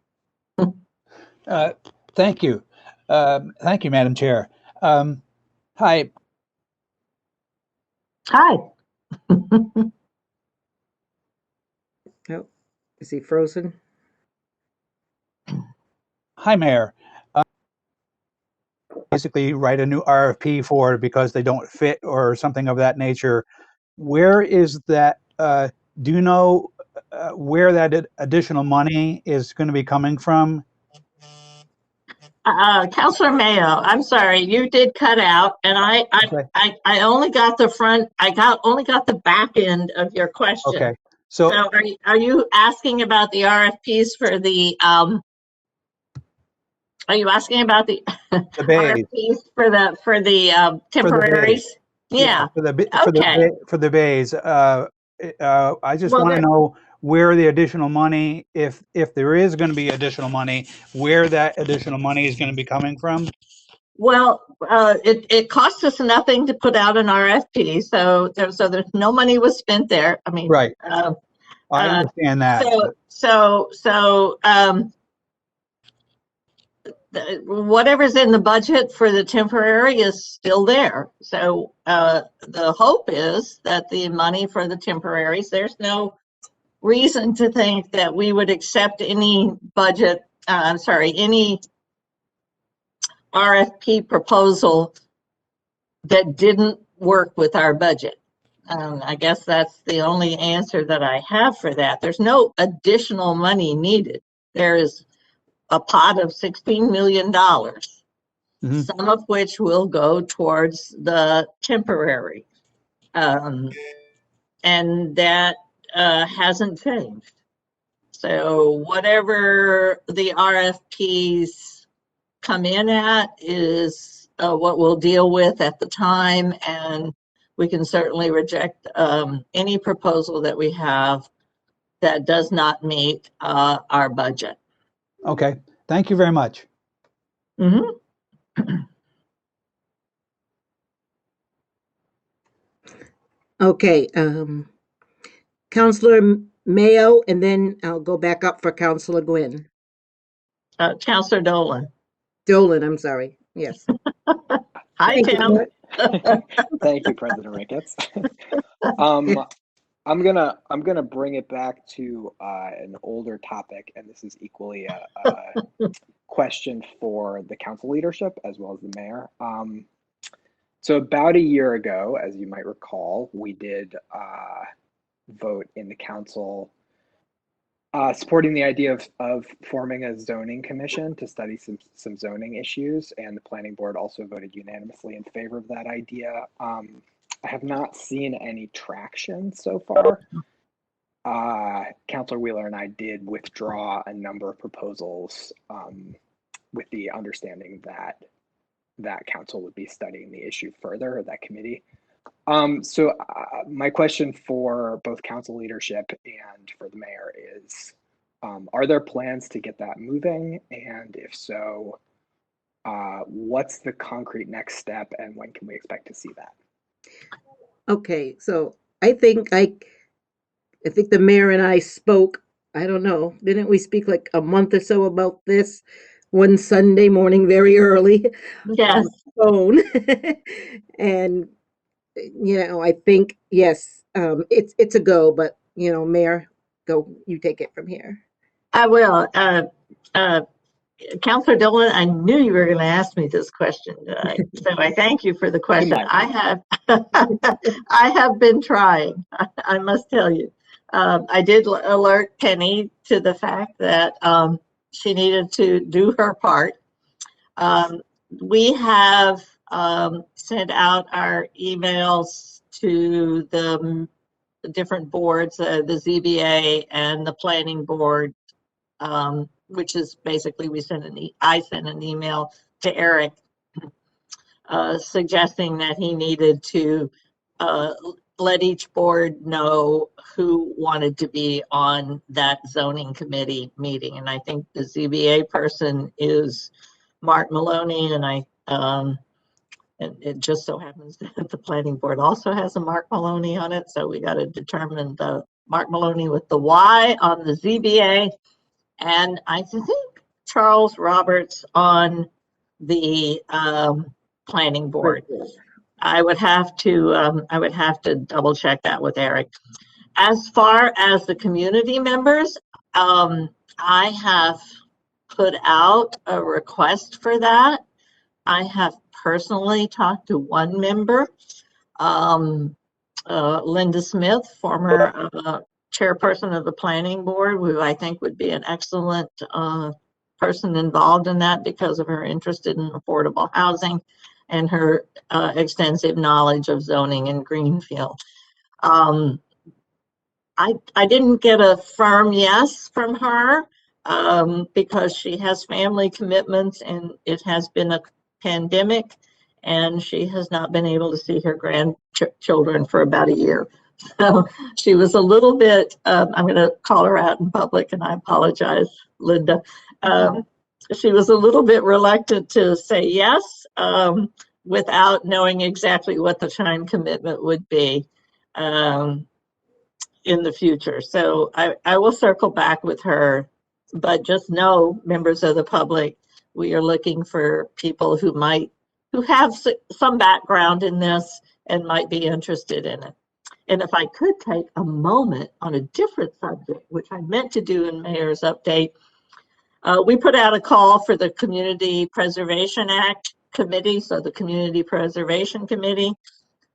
Thank you. Thank you, Madam Chair. Hi. Hi. Oh, is he frozen? Hi, Mayor. Basically write a new RFP for it because they don't fit or something of that nature. Where is that? Do you know where that additional money is going to be coming from? Councilor Mayo, I'm sorry, you did cut out, and I only got the front. Only got the back end of your question. Okay. So are you asking about the RFPs for the Are you asking about the bays. RFPs for the temporaries? Yeah. For the bays. I just want to know where the additional money, if there is going to be additional money, where that additional money is going to be coming from. Well, it costs us nothing to put out an RFP, so there's no money was spent there. I mean, right. I understand that. Whatever's in the budget for the temporary is still there. So the hope is that the money for the temporaries, there's no reason to think that we would accept any any RFP proposal that didn't work with our budget. I guess that's the only answer that I have for that. There's no additional money needed. There is a pot of $16 million, some of which will go towards the temporary. And that hasn't changed. So whatever the RFPs come in at is what we'll deal with at the time, and we can certainly reject any proposal that we have that does not meet our budget. Okay, thank you very much. Okay, Councilor Mayo, and then I'll go back up for Councilor Gwynn. Councilor Dolan. Dolan, I'm sorry. Yes. Hi, Tim. Thank you, President Ricketts. I'm gonna bring it back to an older topic, and this is equally a question for the council leadership as well as the mayor. So about a year ago, as you might recall, we did vote in the council supporting the idea of forming a zoning commission to study some zoning issues, and the planning board also voted unanimously in favor of that idea. I have not seen any traction so far. Councilor Wheeler and I did withdraw a number of proposals with the understanding that that council would be studying the issue further, or that committee. So my question for both council leadership and for the mayor is, are there plans to get that moving? And if so, what's the concrete next step, and when can we expect to see that? Okay, so I think the mayor and I spoke, I don't know, didn't we speak like a month or so about this one Sunday morning very early Yes. on the phone? And I think yes, it's a go, but Mayor, go, you take it from here. I will. Councilor Dolan, I knew you were going to ask me this question, so I thank you for the question. I have been trying, I must tell you. I did alert Penny to the fact that she needed to do her part. We have sent out our emails to the different boards, the ZBA and the planning board, which is basically I sent an email to Eric suggesting that he needed to let each board know who wanted to be on that zoning committee meeting. And I think the ZBA person is Mark Maloney, and it just so happens that the planning board also has a Mark Maloney on it. So we got to determine the Mark Maloney with the Y on the ZBA. And I think Charles Roberts on the planning board. I would have to double check that with Eric. As far as the community members, I have put out a request for that. I have personally talked to one member, Linda Smith, former chairperson of the planning board, who I think would be an excellent person involved in that because of her interest in affordable housing and her extensive knowledge of zoning in Greenfield. I didn't get a firm yes from her because she has family commitments and it has been a pandemic and she has not been able to see her grandchildren for about a year. So she was a little bit, I'm going to call her out in public and I apologize, Linda. She was a little bit reluctant to say yes without knowing exactly what the time commitment would be in the future. So I will circle back with her, but just know, members of the public, we are looking for people who have some background in this and might be interested in it. And if I could take a moment on a different subject, which I meant to do in Mayor's update, we put out a call for the Community Preservation Act Committee, so the Community Preservation Committee,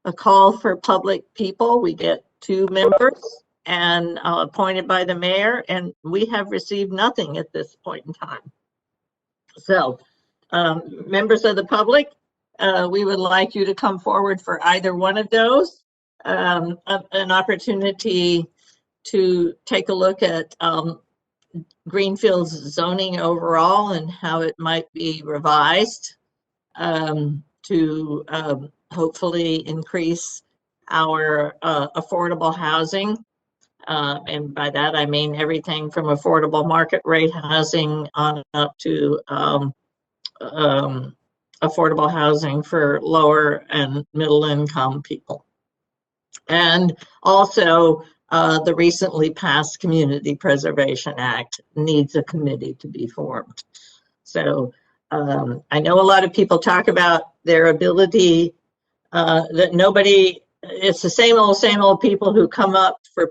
a call for public people. We get 2 members and appointed by the mayor, and we have received nothing at this point in time. So, members of the public, we would like you to come forward for either one of those. An opportunity to take a look at Greenfield's zoning overall and how it might be revised to hopefully increase our affordable housing. And by that, I mean everything from affordable market rate housing on up to affordable housing for lower and middle income people. And also the recently passed Community Preservation Act needs a committee to be formed. So I know a lot of people talk about their ability that nobody, it's the same old people who come up for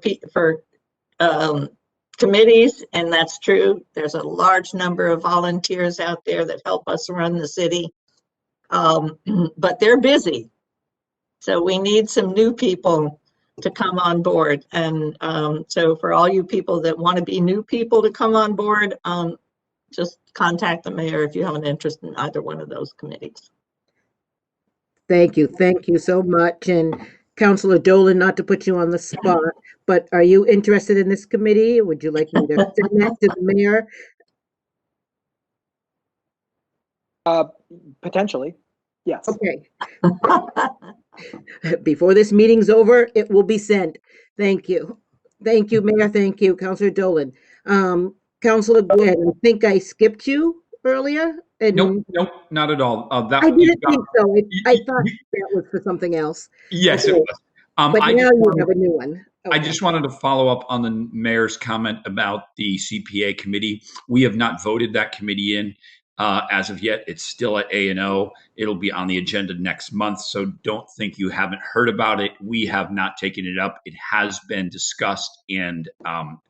committees, and that's true. There's a large number of volunteers out there that help us run the city, but they're busy. So we need some new people to come on board. And so for all you people that want to be new people to come on board, just contact the mayor if you have an interest in either one of those committees. Thank you so much. And Councilor Dolan, not to put you on the spot, but are you interested in this committee? Would you like me to send that to the mayor? Potentially. Yes. Okay. Before this meeting's over, it will be sent. Thank you. Thank you, Mayor. Thank you, Councilor Dolan. Councilor Gwen, I think I skipped you earlier. Nope, And nope, not at all. I You've didn't got- think so. I thought y- that was for something else. yes, it Okay. was. But I now just you wanted, have a new one. I Okay. just wanted to follow up on the mayor's comment about the CPA committee. We have not voted that committee in as of yet. It's still at A&O. It'll be on the agenda next month, so don't think you haven't heard about it. We have not taken it up. It has been discussed and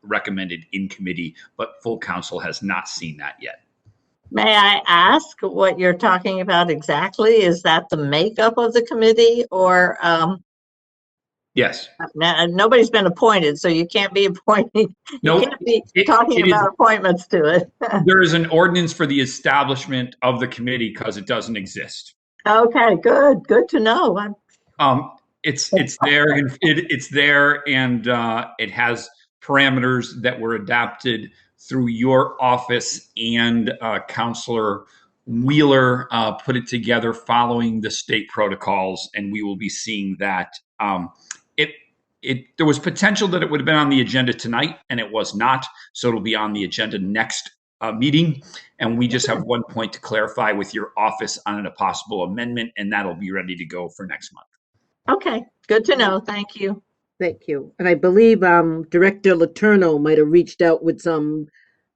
recommended in committee, but full council has not seen that yet. May I ask what you're talking about exactly? Is that the makeup of the committee or Yes. nobody's been appointed, so you can't be appointing, you Nope. can't be It talking is- about appointments to it. There is an ordinance for the establishment of the committee because it doesn't exist. Okay, good to know. It's there and it's there and it has parameters that were adapted through your office and Counselor Wheeler put it together following the state protocols, and we will be seeing that. There was potential that it would have been on the agenda tonight, and it was not. So it'll be on the agenda next meeting, and we just have one point to clarify with your office on a possible amendment, and that'll be ready to go for next month. Okay, good to know. Thank you. Thank you. And I believe Director Letourneau might have reached out with some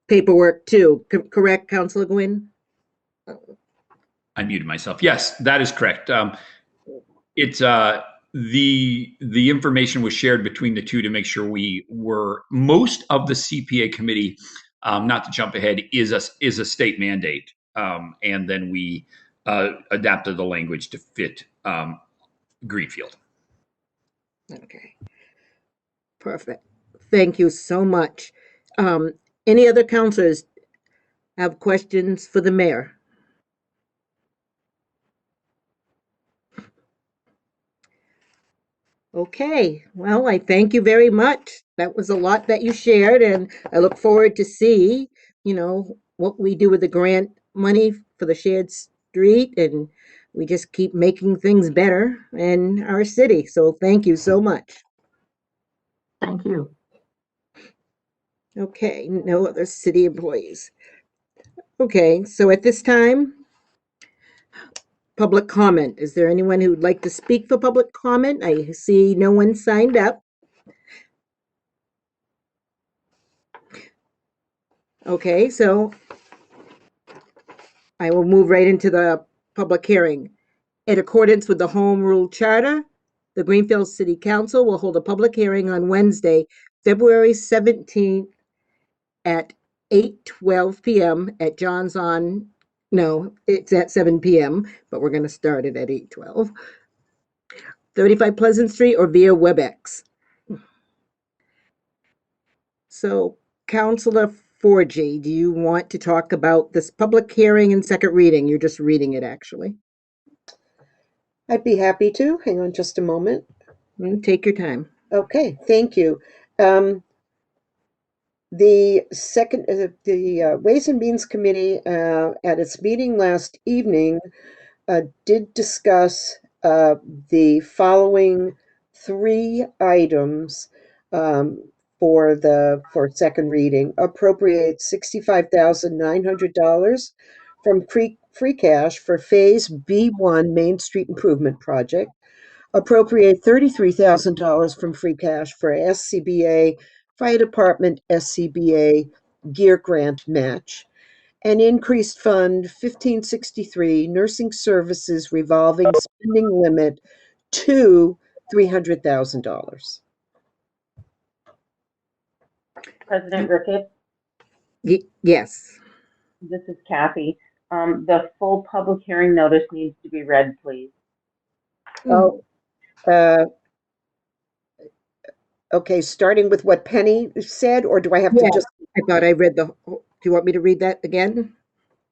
paperwork too. Correct, Councilor Gwynn? I muted myself. Yes, that is correct. It's the information was shared between the two to make sure we were most of the CPA committee. Not to jump ahead, is a state mandate, and then we adapted the language to fit Greenfield. Okay. Perfect. Thank you so much. Any other councilors have questions for the mayor? Okay, well, I thank you very much. That was a lot that you shared, and I look forward to see, what we do with the grant money for the shared street, and we just keep making things better in our city. So thank you so much. Thank you. Okay, no other city employees. Okay, so at this time, public comment. Is there anyone who would like to speak for public comment? I see no one signed up. Okay, so I will move right into the public hearing. In accordance with the Home Rule Charter, the Greenfield City Council will hold a public hearing on Wednesday, February 17th at 8:12 p.m. at John's on, no, it's at 7 p.m., but we're going to start it at 8:12. 35 Pleasant Street or via WebEx. So, Councilor Forgy, do you want to talk about this public hearing and second reading? You're just reading it, actually. I'd be happy to. Hang on just a moment. Take your time. Okay, thank you. The Ways and Means Committee at its meeting last evening did discuss the following three items for second reading. Appropriate $65,900 from free cash for Phase B1 Main Street Improvement Project. Appropriate $33,000 from free cash for SCBA Fire Department SCBA Gear Grant Match. And increased Fund 1563 Nursing Services Revolving Spending Limit to $300,000. President Ricketts, Yes. this is Kathy. The full public hearing notice needs to be read, please. Oh, okay, starting with what Penny said, or do I have to Yeah. just? I thought I read do you want me to read that again?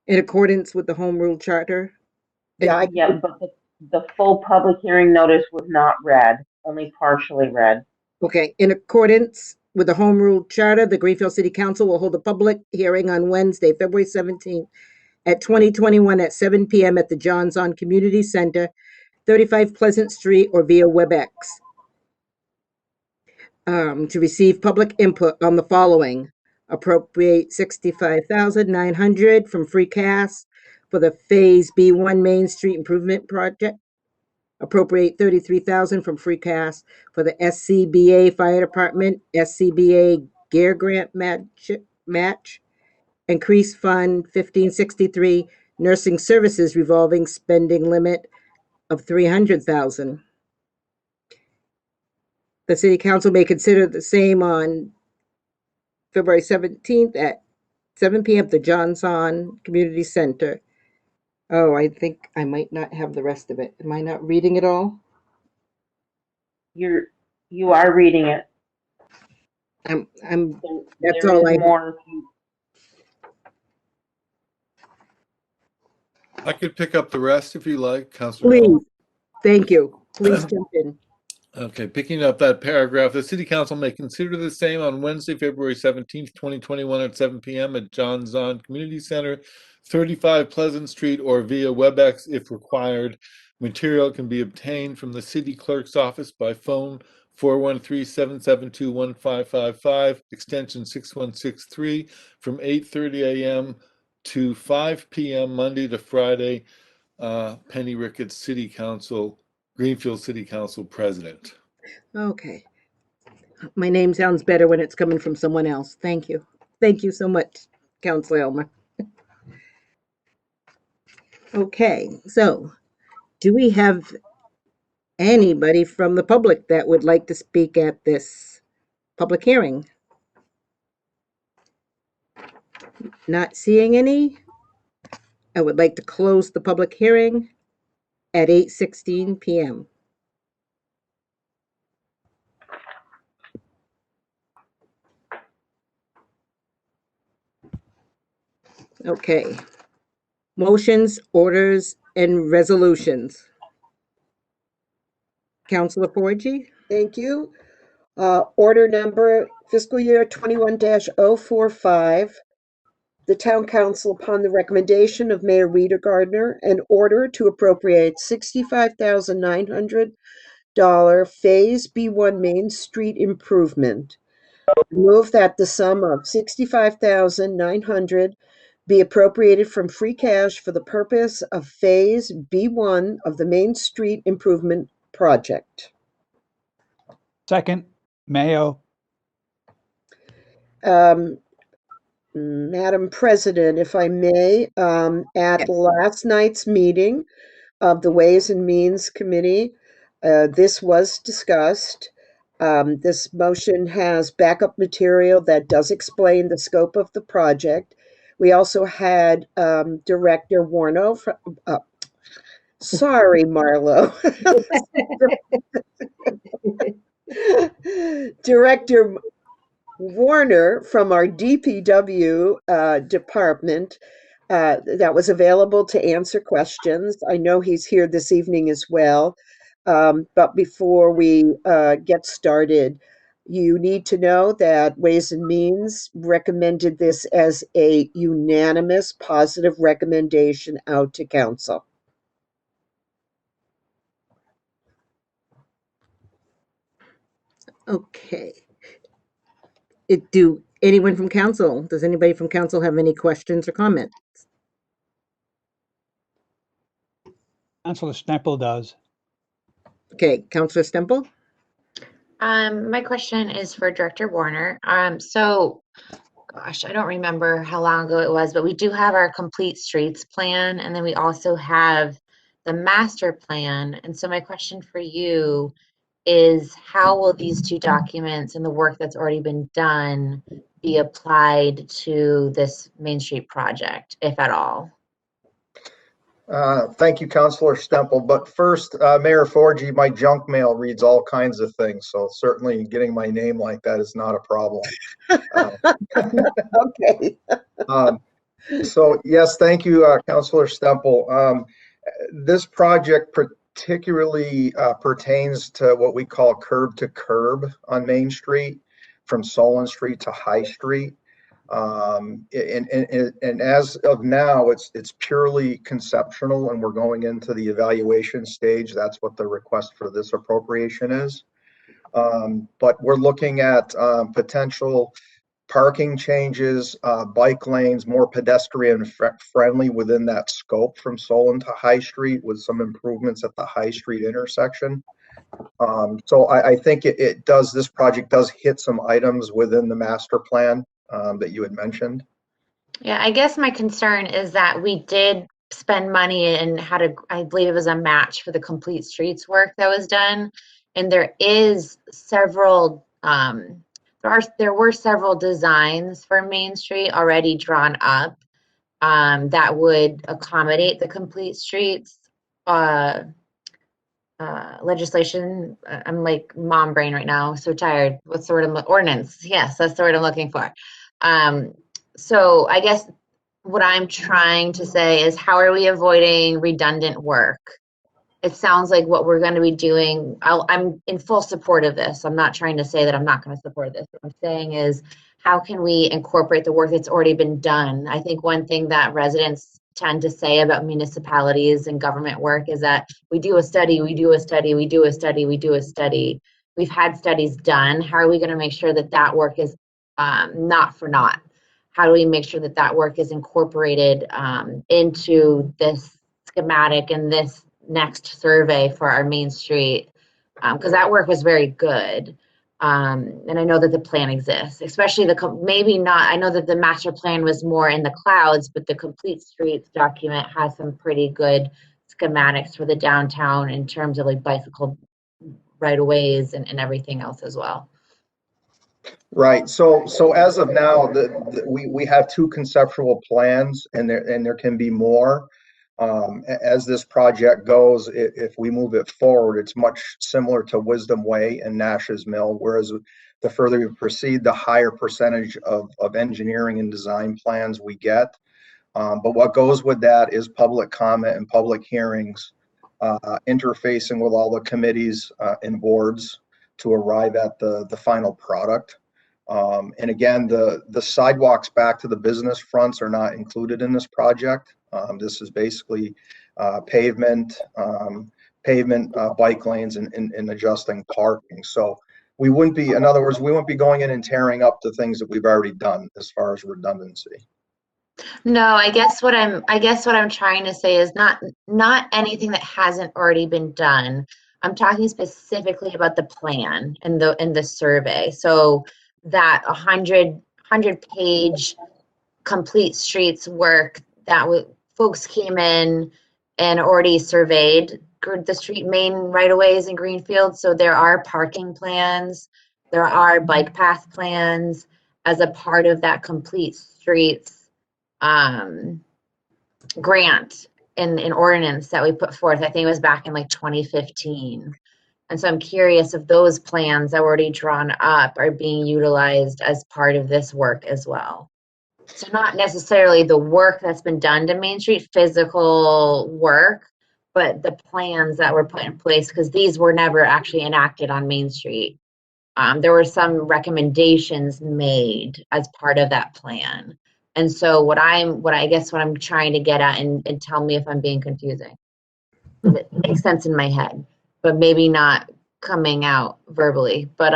In accordance with the Home Rule Charter? Yeah, But the full public hearing notice was not read, only partially read. Okay. In accordance with the Home Rule Charter, the Greenfield City Council will hold a public hearing on Wednesday, February 17th at 2021 at 7 p.m. at the Johns On Community Center, 35 Pleasant Street, or via WebEx. To receive public input on the following: appropriate $65,900 from free cash for the Phase B1 Main Street Improvement Project. Appropriate $33,000 from free cash for the SCBA Fire Department SCBA Gear Grant match. Increase Fund 1563 Nursing Services revolving spending limit of $300,000. The City Council may consider the same on February 17th at 7 p.m. at the Johns On Community Center. Oh, I think I might not have the rest of it. Am I not reading it all? You are reading it. That's There all is I. more. I could pick up the rest if you like, Councilor. Please, thank you. Please jump in. Okay, picking up that paragraph, the City Council may consider the same on Wednesday, February 17th, 2021 at 7 p.m. at Johns On Community Center, 35 Pleasant Street, or via WebEx if required. Material can be obtained from the City Clerk's office by phone 413-772-1555, extension 6163, from 8:30 a.m. to 5 p.m. Monday to Friday. Penny Ricketts, City Council, Greenfield City Council President. Okay. My name sounds better when it's coming from someone else. Thank you. Thank you so much, Councilor Elmer. Okay, so do we have anybody from the public that would like to speak at this public hearing? Not seeing any. I would like to close the public hearing at 8:16 p.m. Okay. Motions, orders, and resolutions. Councilor Forgy? Thank you. Order number fiscal year 21-045. The Town Council, upon the recommendation of Mayor Rita Gardner, an order to appropriate $65,900 Phase B1 Main Street improvement. Move that the sum of $65,900 be appropriated from free cash for the purpose of Phase B1 of the Main Street Improvement Project. Second, Mayo. Madam President, if I may, at last night's meeting of the Ways and Means Committee, this was discussed. This motion has backup material that does explain the scope of the project. We also had Director Warno, sorry, Marlo. Director Warner from our DPW department that was available to answer questions. I know he's here this evening as well. But before we get started, you need to know that Ways and Means recommended this as a unanimous positive recommendation out to council. Okay. Does anybody from council have any questions or comments? Councilor Stemple does. Okay, Councilor Stemple? My question is for Director Warner. Gosh, I don't remember how long ago it was, but we do have our complete streets plan, and then we also have the master plan. And so my question for you is, how will these two documents and the work that's already been done be applied to this Main Street project, if at all? Thank you, Councilor Stemple. But first, Mayor Forgy, my junk mail reads all kinds of things, so certainly getting my name like that is not a problem. Okay. So yes, thank you, Councilor Stemple. This project particularly pertains to what we call curb to curb on Main Street, from Solon Street to High Street. And as of now, it's purely conceptual, and we're going into the evaluation stage. That's what the request for this appropriation is. But we're looking at potential parking changes, bike lanes, more pedestrian friendly within that scope from Solon to High Street, with some improvements at the High Street intersection. So I think this project does hit some items within the master plan that you had mentioned. Yeah, I guess my concern is that we did spend money and I believe it was a match for the Complete Streets work that was done. And there is several, there were several designs for Main Street already drawn up that would accommodate the Complete Streets legislation. I'm like mom brain right now, so tired. What's the word? Ordinance. Yes, that's the word I'm looking for. So I guess what I'm trying to say is, how are we avoiding redundant work? It sounds like what we're going to be doing, I'm in full support of this. I'm not trying to say that I'm not going to support this. What I'm saying is, how can we incorporate the work that's already been done? I think one thing that residents tend to say about municipalities and government work is that we do a study, we do a study, we do a study, we do a study. We've had studies done. How are we going to make sure that that work is not for naught? How do we make sure that that work is incorporated into this schematic and this next survey for our Main Street? Because that work was very good. And I know that the plan exists, especially maybe not, I know that the master plan was more in the clouds, but the Complete Streets document has some pretty good schematics for the downtown in terms of like bicycle right-of-ways and everything else as well. Right. So as of now, we have two conceptual plans, and there can be more. As this project goes, if we move it forward, it's much similar to Wisdom Way and Nash's Mill, whereas the further we proceed, the higher percentage of engineering and design plans we get. But what goes with that is public comment and public hearings, interfacing with all the committees and boards to arrive at the final product. And again, the sidewalks back to the business fronts are not included in this project. This is basically pavement, bike lanes, and adjusting parking. So we wouldn't be, in other words, we wouldn't be going in and tearing up the things that we've already done as far as redundancy. No, I guess what I'm trying to say is not anything that hasn't already been done. I'm talking specifically about the plan and the survey. So that 100-page Complete Streets work that folks came in and already surveyed the street main right-of-ways in Greenfield. So there are parking plans, there are bike path plans as a part of that Complete Streets grant in ordinance that we put forth. I think it was back in like 2015. And so I'm curious if those plans that were already drawn up are being utilized as part of this work as well. So not necessarily the work that's been done to Main Street, physical work, but the plans that were put in place, because these were never actually enacted on Main Street. There were some recommendations made as part of that plan. And so what I'm trying to get at, and tell me if I'm being confusing, if it makes sense in my head, but maybe not coming out verbally, but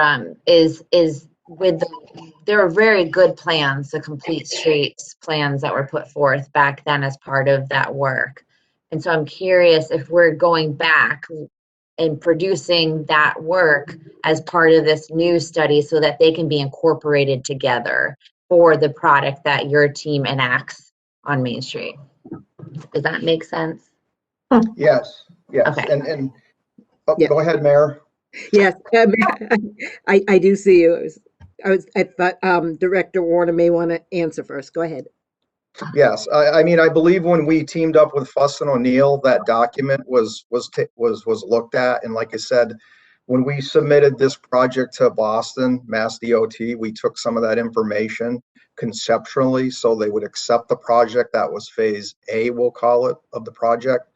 there are very good plans, the Complete Streets plans that were put forth back then as part of that work. And so I'm curious if we're going back and producing that work as part of this new study so that they can be incorporated together for the product that your team enacts on Main Street. Does that make sense? Yes. Okay. And Yeah. Go ahead, Mayor. Yes, I do see you. I thought Director Warner may want to answer first. Go ahead. Yes, I mean, I believe when we teamed up with Fuss and O'Neill, that document was looked at, and like I said, when we submitted this project to Boston Mass DOT, we took some of that information conceptually, so they would accept the project. That was phase A, we'll call it, of the project,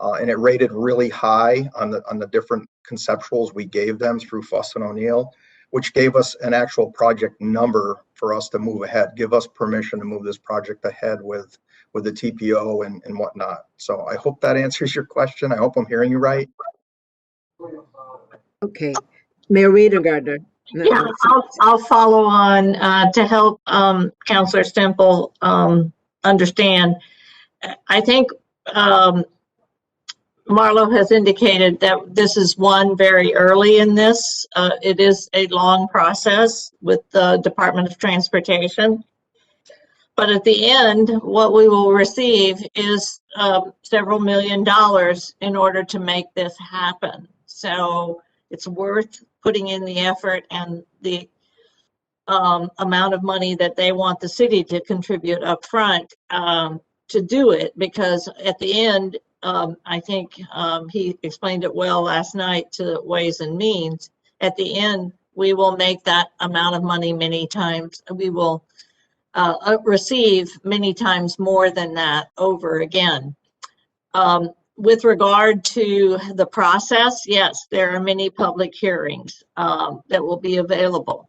and it rated really high on the different conceptuals we gave them through Fuss and O'Neill. which gave us an actual project number for us to move ahead, give us permission to move this project ahead with the TPO and whatnot. So I hope that answers your question. I hope I'm hearing you right. Okay. Mayor Reedergardner. No, Yeah, I'll follow on to help Counselor Stemple understand. I think Marlo has indicated that this is one very early in this. It is a long process with the Department of Transportation. But at the end, what we will receive is several $1 million in order to make this happen. So it's worth putting in the effort and the amount of money that they want the city to contribute up front to do it, because at the end, I think he explained it well last night to Ways and Means. At the end, we will make that amount of money many times. We will receive many times more than that over again. With regard to the process, yes, there are many public hearings that will be available.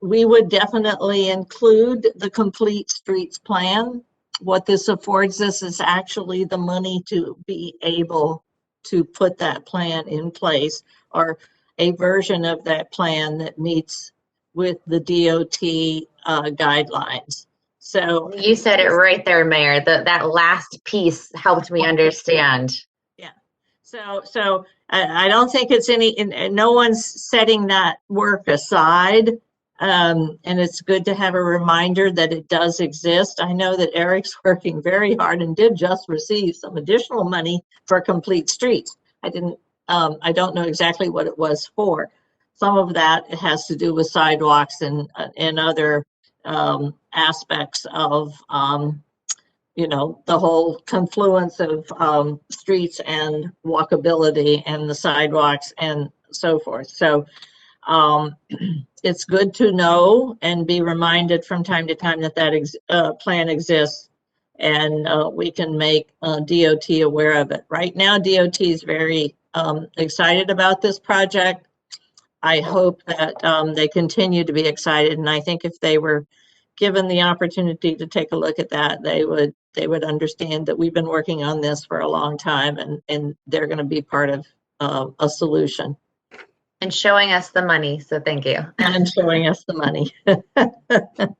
We would definitely include the complete streets plan. What this affords us is actually the money to be able to put that plan in place, or a version of that plan that meets with the DOT guidelines. So You said it right there, Mayor. That last piece helped me understand. yeah. So I don't think it's no one's setting that work aside. And it's good to have a reminder that it does exist. I know that Eric's working very hard and did just receive some additional money for complete streets. I don't know exactly what it was for. Some of that has to do with sidewalks and other aspects of the whole confluence of streets and walkability and the sidewalks and so forth. So it's good to know and be reminded from time to time that plan exists, and we can make DOT aware of it. Right now, DOT is very excited about this project. I hope that they continue to be excited, and I think if they were given the opportunity to take a look at that, they would understand that we've been working on this for a long time, and they're going to be part of a solution. And showing us the money, so thank you. And showing us the money.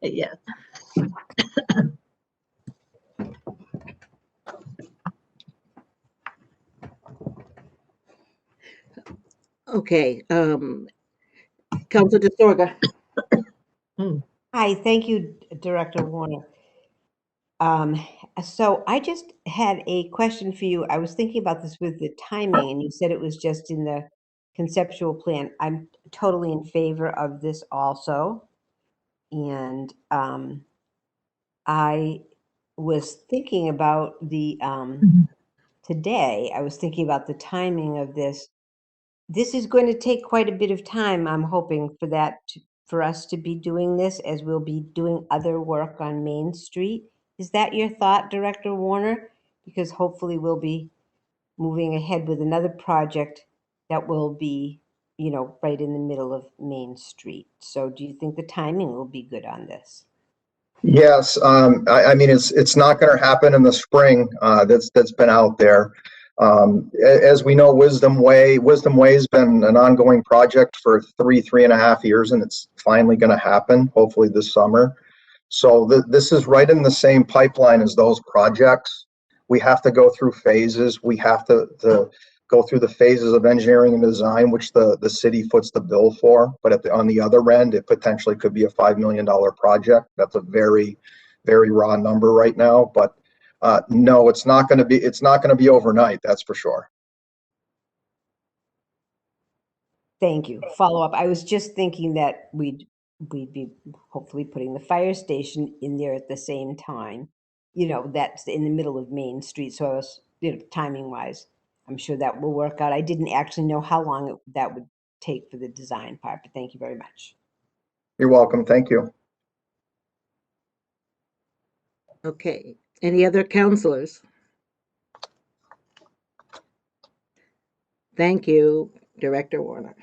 Yes. Okay. Councilor DeSorga. Hi, thank you, Director Warner. So I just had a question for you. I was thinking about this with the timing, and you said it was just in the conceptual plan. I'm totally in favor of this also. And I was thinking about today, I was thinking about the timing of this. This is going to take quite a bit of time. I'm hoping for us to be doing this, as we'll be doing other work on Main Street. Is that your thought, Director Warner? Because hopefully we'll be moving ahead with another project that will be, right in the middle of Main Street. So do you think the timing will be good on this? Yes, I mean, it's not going to happen in the spring. That's been out there. As we know, Wisdom Way's been an ongoing project for 3.5 years, and it's finally going to happen, hopefully this summer. So this is right in the same pipeline as those projects. We have to go through phases. We have to go through the phases of engineering and design, which the city foots the bill for. But on the other end, it potentially could be a $5 million project. That's a very, very raw number right now. But no, it's not going to be overnight. That's for sure. Thank you. Follow up. I was just thinking that we'd be hopefully putting the fire station in there at the same time. That's in the middle of Main Street. So I was, timing wise, I'm sure that will work out. I didn't actually know how long that would take for the design part, but thank you very much. You're welcome. Thank you. Okay. Any other councilors? Thank you, Director Warner.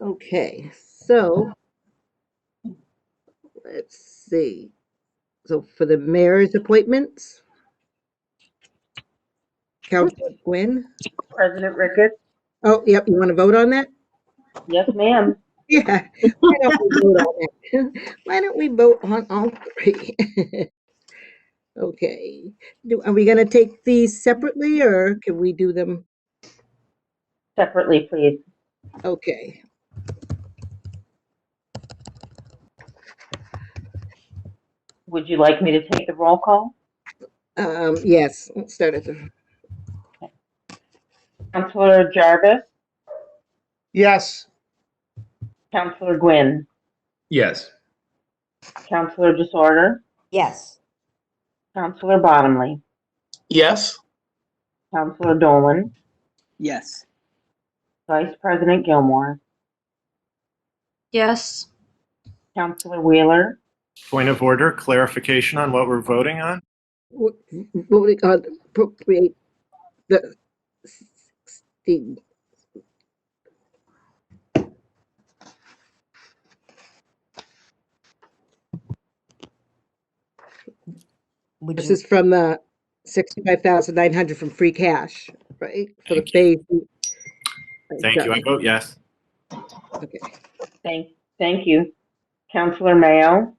Okay, so let's see. So for the mayor's appointments, Councilor Gwynn. President Ricketts? Oh, yep, you want to vote on that? Yes, ma'am. Yeah, why don't we vote on that? Why don't we vote on all three? Okay, are we gonna take these separately or can we do them? Separately, please. Okay. Would you like me to take the roll call? Yes, let's start at the, Councilor Jarvis? Yes. Councilor Gwynn? Yes. Councilor Disorder? Yes. Councilor Bottomley? Yes. Councilor Dolan? Yes. Vice President Gilmore? Yes. Councilor Wheeler? Point of order, clarification on what we're voting on? voting on appropriate the 16. Would This you, is from the 65,900 from free cash, right? For the Thank you. phase. Thank you. I vote yes. Okay. Thank you. Councilor Mayo?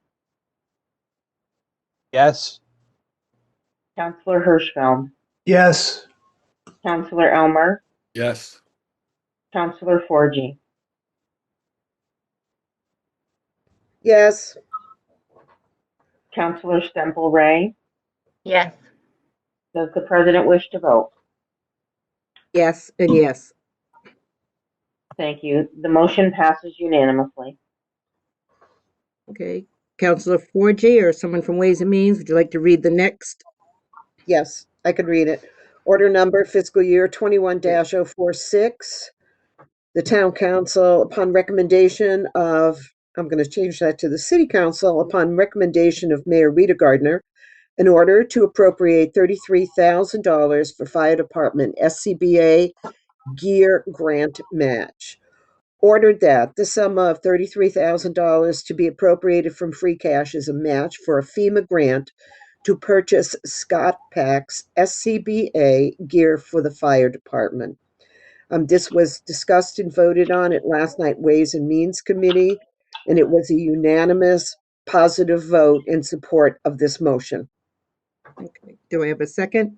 Yes. Councilor Hirschfeld? Yes. Councilor Elmer? Yes. Councilor Forgy? Yes. Councilor Stemple Ray? Yes. Does the president wish to vote? Yes, and yes. Thank you. The motion passes unanimously. Okay. Councilor Forgy or someone from Ways and Means, would you like to read the next? Yes, I could read it. Order number fiscal year 21-046. The town council, upon recommendation of, I'm going to change that to the city council, upon recommendation of Mayor Rita Gardner, in order to appropriate $33,000 for fire department SCBA gear grant match. Ordered that the sum of $33,000 to be appropriated from free cash as a match for a FEMA grant to purchase Scott Pack's SCBA gear for the fire department. This was discussed and voted on at last night Ways and Means Committee, and it was a unanimous positive vote in support of this motion. Okay. Do I have a second?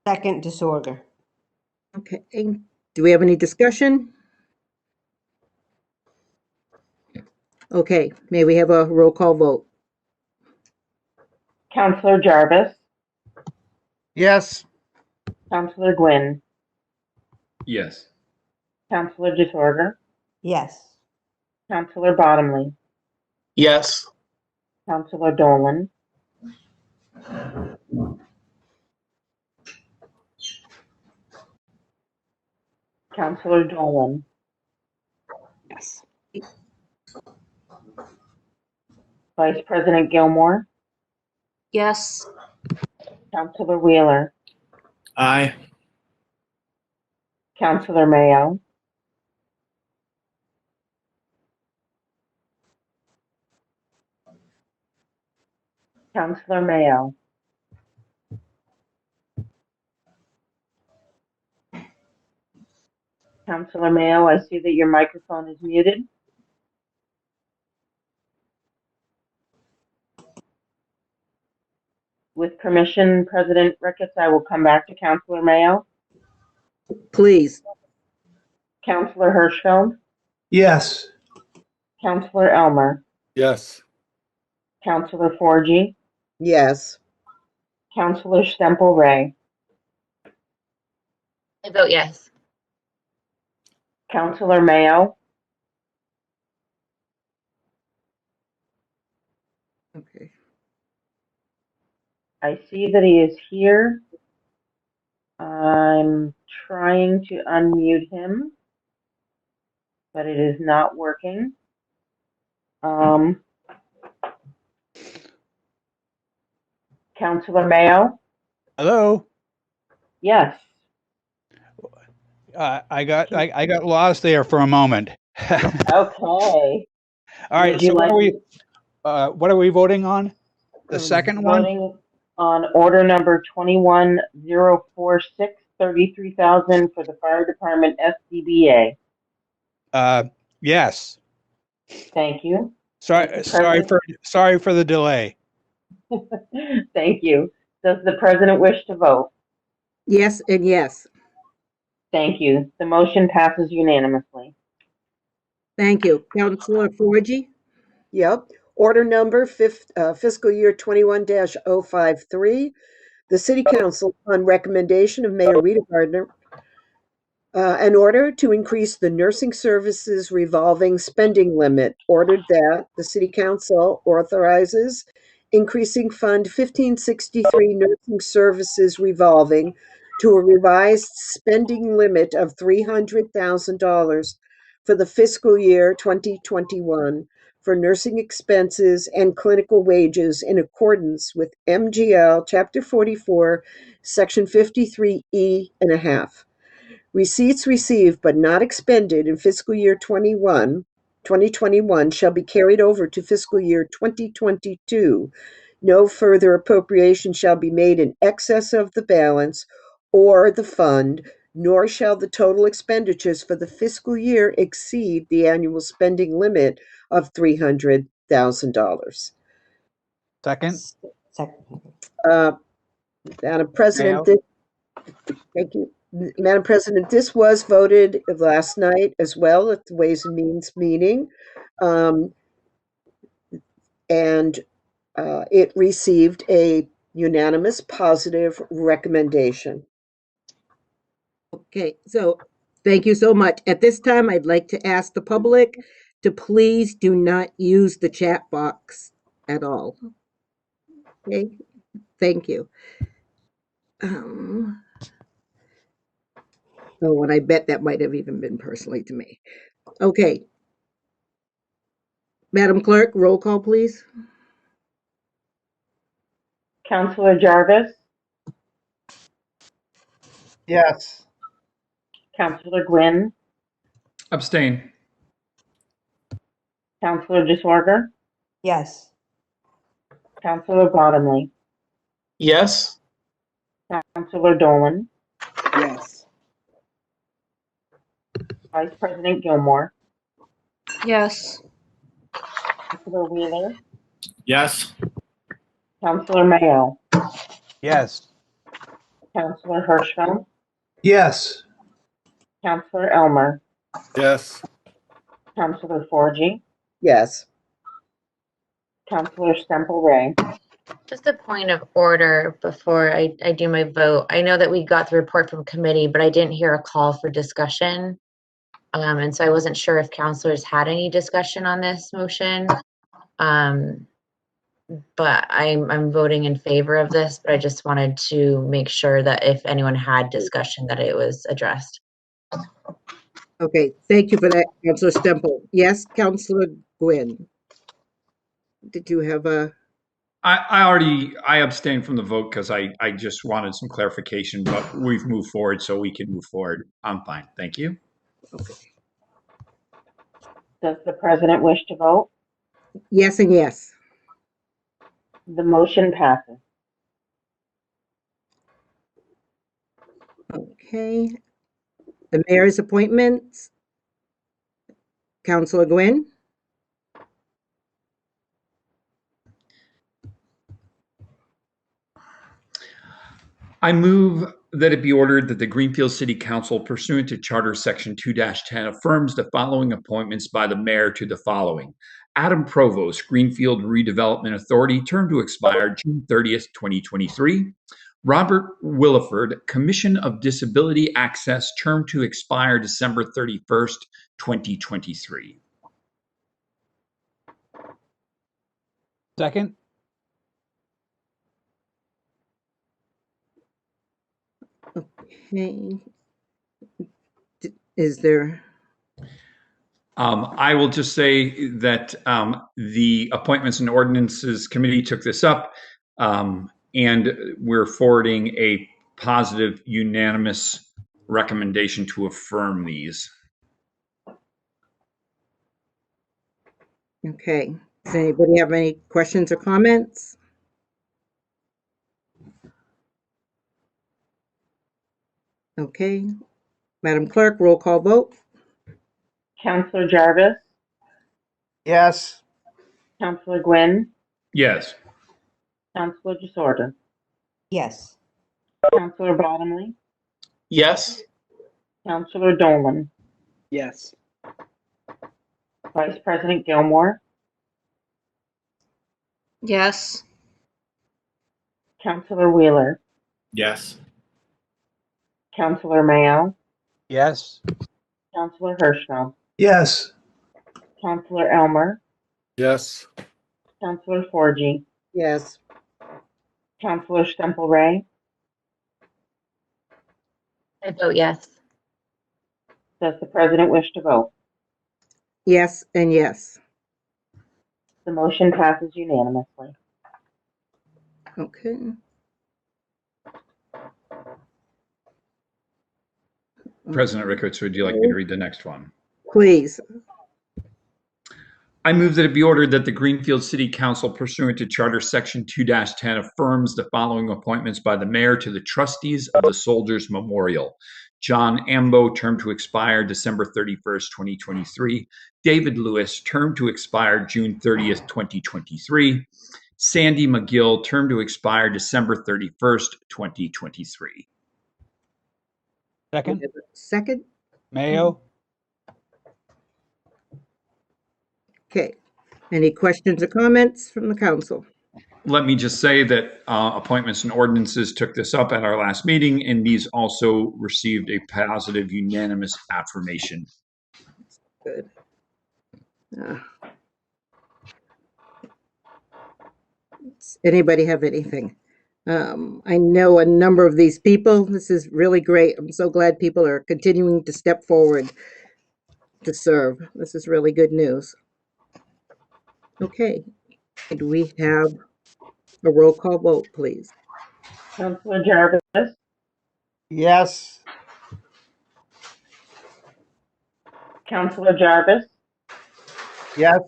second disorder? Okay. Do we have any discussion? Okay. May we have a roll call vote? Councilor Jarvis? Yes. Councilor Gwynn? Yes. Councilor Disorder? Yes. Councilor Bottomley? Yes. Councilor Dolan? Councilor Dolan? Yes. Vice President Gilmore? Yes. Councilor Wheeler? Aye. Councilor Mayo? Councilor Mayo? Councilor Mayo, I see that your microphone is muted. With permission, President Ricketts, I will come back to Councilor Mayo. Please. Councilor Hirschfeld? Yes. Councilor Elmer? Yes. Councilor Forgy? Yes. Councilor Stemple Ray? I vote yes. Councilor Mayo? Okay. I see that he is here. I'm trying to unmute him, but it is not working. Councilor Mayo? Hello. Yes. I got lost there for a moment. Okay. All right, Would you so like what are we voting on? The second one? voting on order number 21046, 33,000 for the fire department SCBA? Yes. Thank you. Sorry for the delay. Thank you. Does the president wish to vote? Yes and yes. Thank you. The motion passes unanimously. Thank you. Counselor Forgy? Yep. Order number fiscal year 21-053. The City Council, on recommendation of Mayor Rita Gardner, an order to increase the nursing services revolving spending limit, ordered that the City Council authorizes increasing Fund 1563 Nursing Services Revolving to a revised spending limit of $300,000 for the fiscal year 2021 for nursing expenses and clinical wages in accordance with MGL Chapter 44, Section 53E and a half. Receipts received but not expended in fiscal year 2021 shall be carried over to fiscal year 2022. No further appropriation shall be made in excess of the balance or the fund, nor shall the total expenditures for the fiscal year exceed the annual spending limit of $300,000. Second? Second. Madam President, Mayo? thank you. Madam President, this was voted last night as well at the Ways and Means meeting. And it received a unanimous positive recommendation. Okay, so thank you so much. At this time, I'd like to ask the public to please do not use the chat box at all. Okay, thank you. Oh, and I bet that might have even been personally to me. Okay. Madam Clerk, roll call, please. Counselor Jarvis, Yes. Counselor Gwynn, Abstain. Counselor DeSorger, Yes. Counselor Bottomley, Yes. Counselor Dolan, Yes. Vice President Gilmore, Yes. Counselor Wheeler, Yes. Counselor Mayo, Yes. Counselor Hirschfeld, Yes. Counselor Elmer, Yes. Counselor Forgy, Yes. Counselor Semple Ray. Just a point of order before I do my vote. I know that we got the report from committee, but I didn't hear a call for discussion. And so I wasn't sure if counselors had any discussion on this motion. But I'm voting in favor of this, but I just wanted to make sure that if anyone had discussion, that it was addressed. Okay, thank you for that, Counselor Stemple. Yes, Counselor Gwynn. Did you have a? I abstained from the vote because I just wanted some clarification, but we've moved forward, so we can move forward. I'm fine. Thank you. Okay. Does the president wish to vote? Yes and yes. The motion passes. Okay. The mayor's appointments. Counselor Gwynn. I move that it be ordered that the Greenfield City Council, pursuant to Charter Section 2-10, affirms the following appointments by the mayor to the following. Adam Provost, Greenfield Redevelopment Authority, term to expire June 30th, 2023. Robert Williford, Commission of Disability Access, term to expire December 31st, 2023. Second? Okay. Is there? I will just say that the Appointments and Ordinances Committee took this up, and we're forwarding a positive, unanimous recommendation to affirm these. Okay. Does anybody have any questions or comments? Okay. Madam Clerk, roll call vote. Counselor Jarvis, Yes. Counselor Gwynn, Yes. Counselor DeSorda, Yes. Counselor Bottomley, Yes. Counselor Dolan, Yes. Vice President Gilmore, Yes. Counselor Wheeler, Yes. Counselor Mayo, Yes. Counselor Hirschfeld, Yes. Counselor Elmer, Yes. Counselor Forgy, Yes. Counselor Semple Ray. I vote yes. Does the president wish to vote? Yes and yes. The motion passes unanimously. Okay. President Ricketts, would you like me to read the next one? Please. I move that it be ordered that the Greenfield City Council, pursuant to Charter Section 2-10, affirms the following appointments by the mayor to the trustees of the Soldiers Memorial. John Ambo, term to expire December 31st, 2023. David Lewis, term to expire June 30th, 2023. Sandy McGill, term to expire December 31st, 2023. Second. Second. Mayo. Okay. Any questions or comments from the council? Let me just say that appointments and ordinances took this up at our last meeting, and these also received a positive unanimous affirmation. Good. Does anybody have anything? I know a number of these people. This is really great. I'm so glad people are continuing to step forward to serve. This is really good news. Okay. Do we have a roll call vote, please? Counselor Jarvis, Yes. Counselor Jarvis, Yes.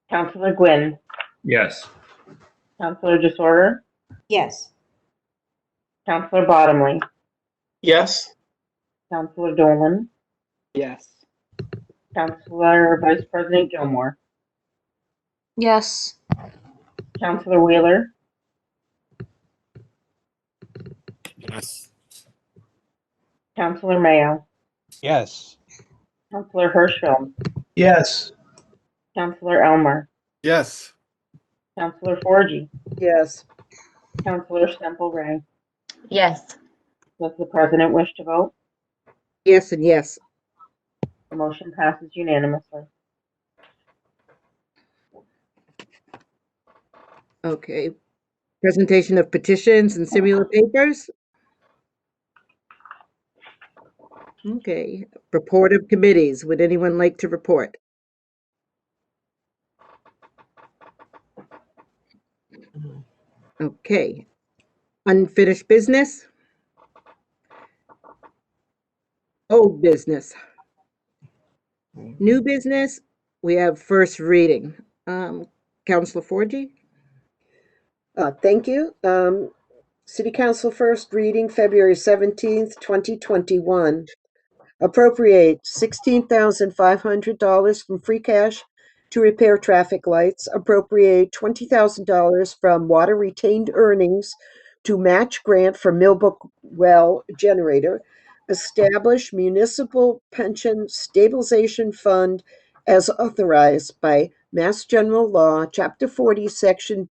Counselor Gwynn, Yes. Counselor DeSorda, Yes. Counselor Bottomley, Yes. Counselor Dolan, Yes. Counselor Vice President Gilmore, Yes. Counselor Wheeler, Yes. Counselor Mayo, Yes. Counselor Hirschfeld, Yes. Counselor Elmer, Yes. Counselor Forgy, Yes. Counselor Semple Ray. Yes. Does the president wish to vote? Yes and yes. The motion passes unanimously. Okay. Presentation of petitions and similar papers. Okay. Report of committees. Would anyone like to report? Okay. Unfinished business. Old business. New business. We have first reading. Councilor Forgy? Thank you. City Council first reading, February 17th, 2021. Appropriate $16,500 from free cash to repair traffic lights. Appropriate $20,000 from water retained earnings to match grant for Millbrook Well generator. Establish municipal pension stabilization fund as authorized by Mass General Law, Chapter 40, Section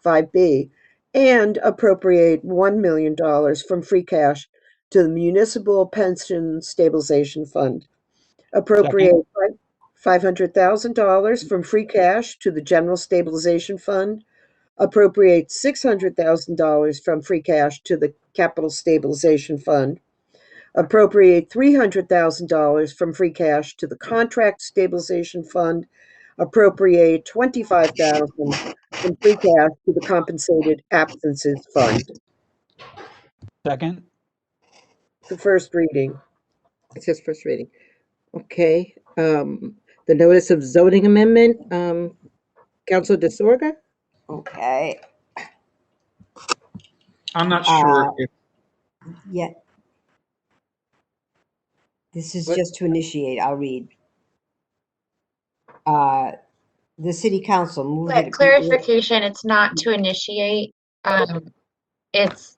5B, and appropriate $1 million from free cash to the Municipal Pension Stabilization Fund. Appropriate $500,000 from free cash to the General Stabilization Fund. Appropriate $600,000 from free cash to the Capital Stabilization Fund. Appropriate $300,000 from free cash to the Contract Stabilization Fund. Appropriate $25,000 from free cash to the Compensated Absences Fund. Second. The first reading. It's just first reading. Okay. the notice of zoning amendment, Councilor DeSorga? Okay. I'm not sure Uh, if, Yeah. This is What? just to initiate. I'll read. The city council moves that But it be clarification, it's not to initiate. It's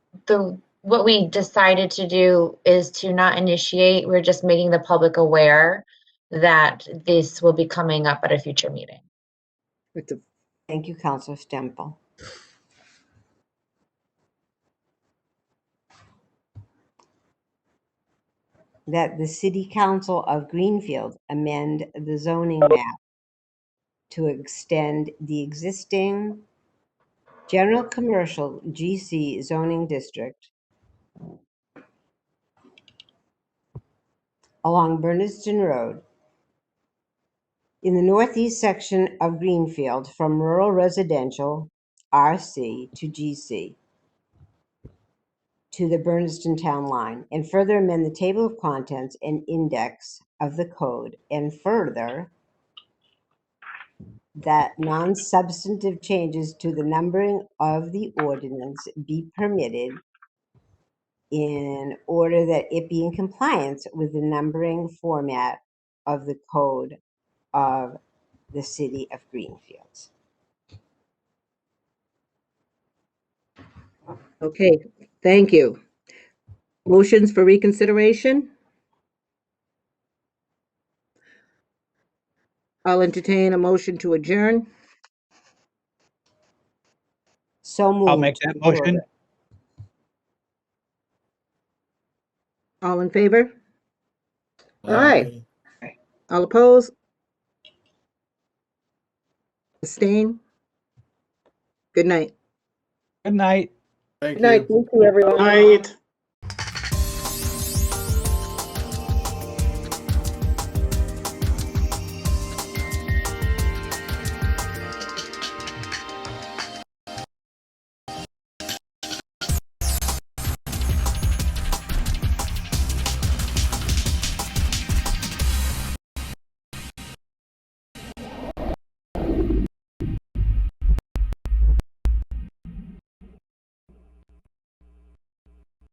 what we decided to do is to not initiate. We're just making the public aware that this will be coming up at a future meeting. Thank you, Councilor Stemple. That the city council of Greenfield amend the zoning map to extend the existing general commercial GC zoning district along Bernardston Road in the northeast section of Greenfield from rural residential RC to GC to the Bernardston town line, and further amend the table of contents and index of the code, and further that non-substantive changes to the numbering of the ordinance be permitted in order that it be in compliance with the numbering format of the code of the city of Greenfield. Okay, thank you. Motions for reconsideration? I'll entertain a motion to adjourn. So moved. I'll make that motion. All in favor? Aye. All opposed? Abstain? Good night. Good night. Thank Good night. you. Thank you, everyone. Night.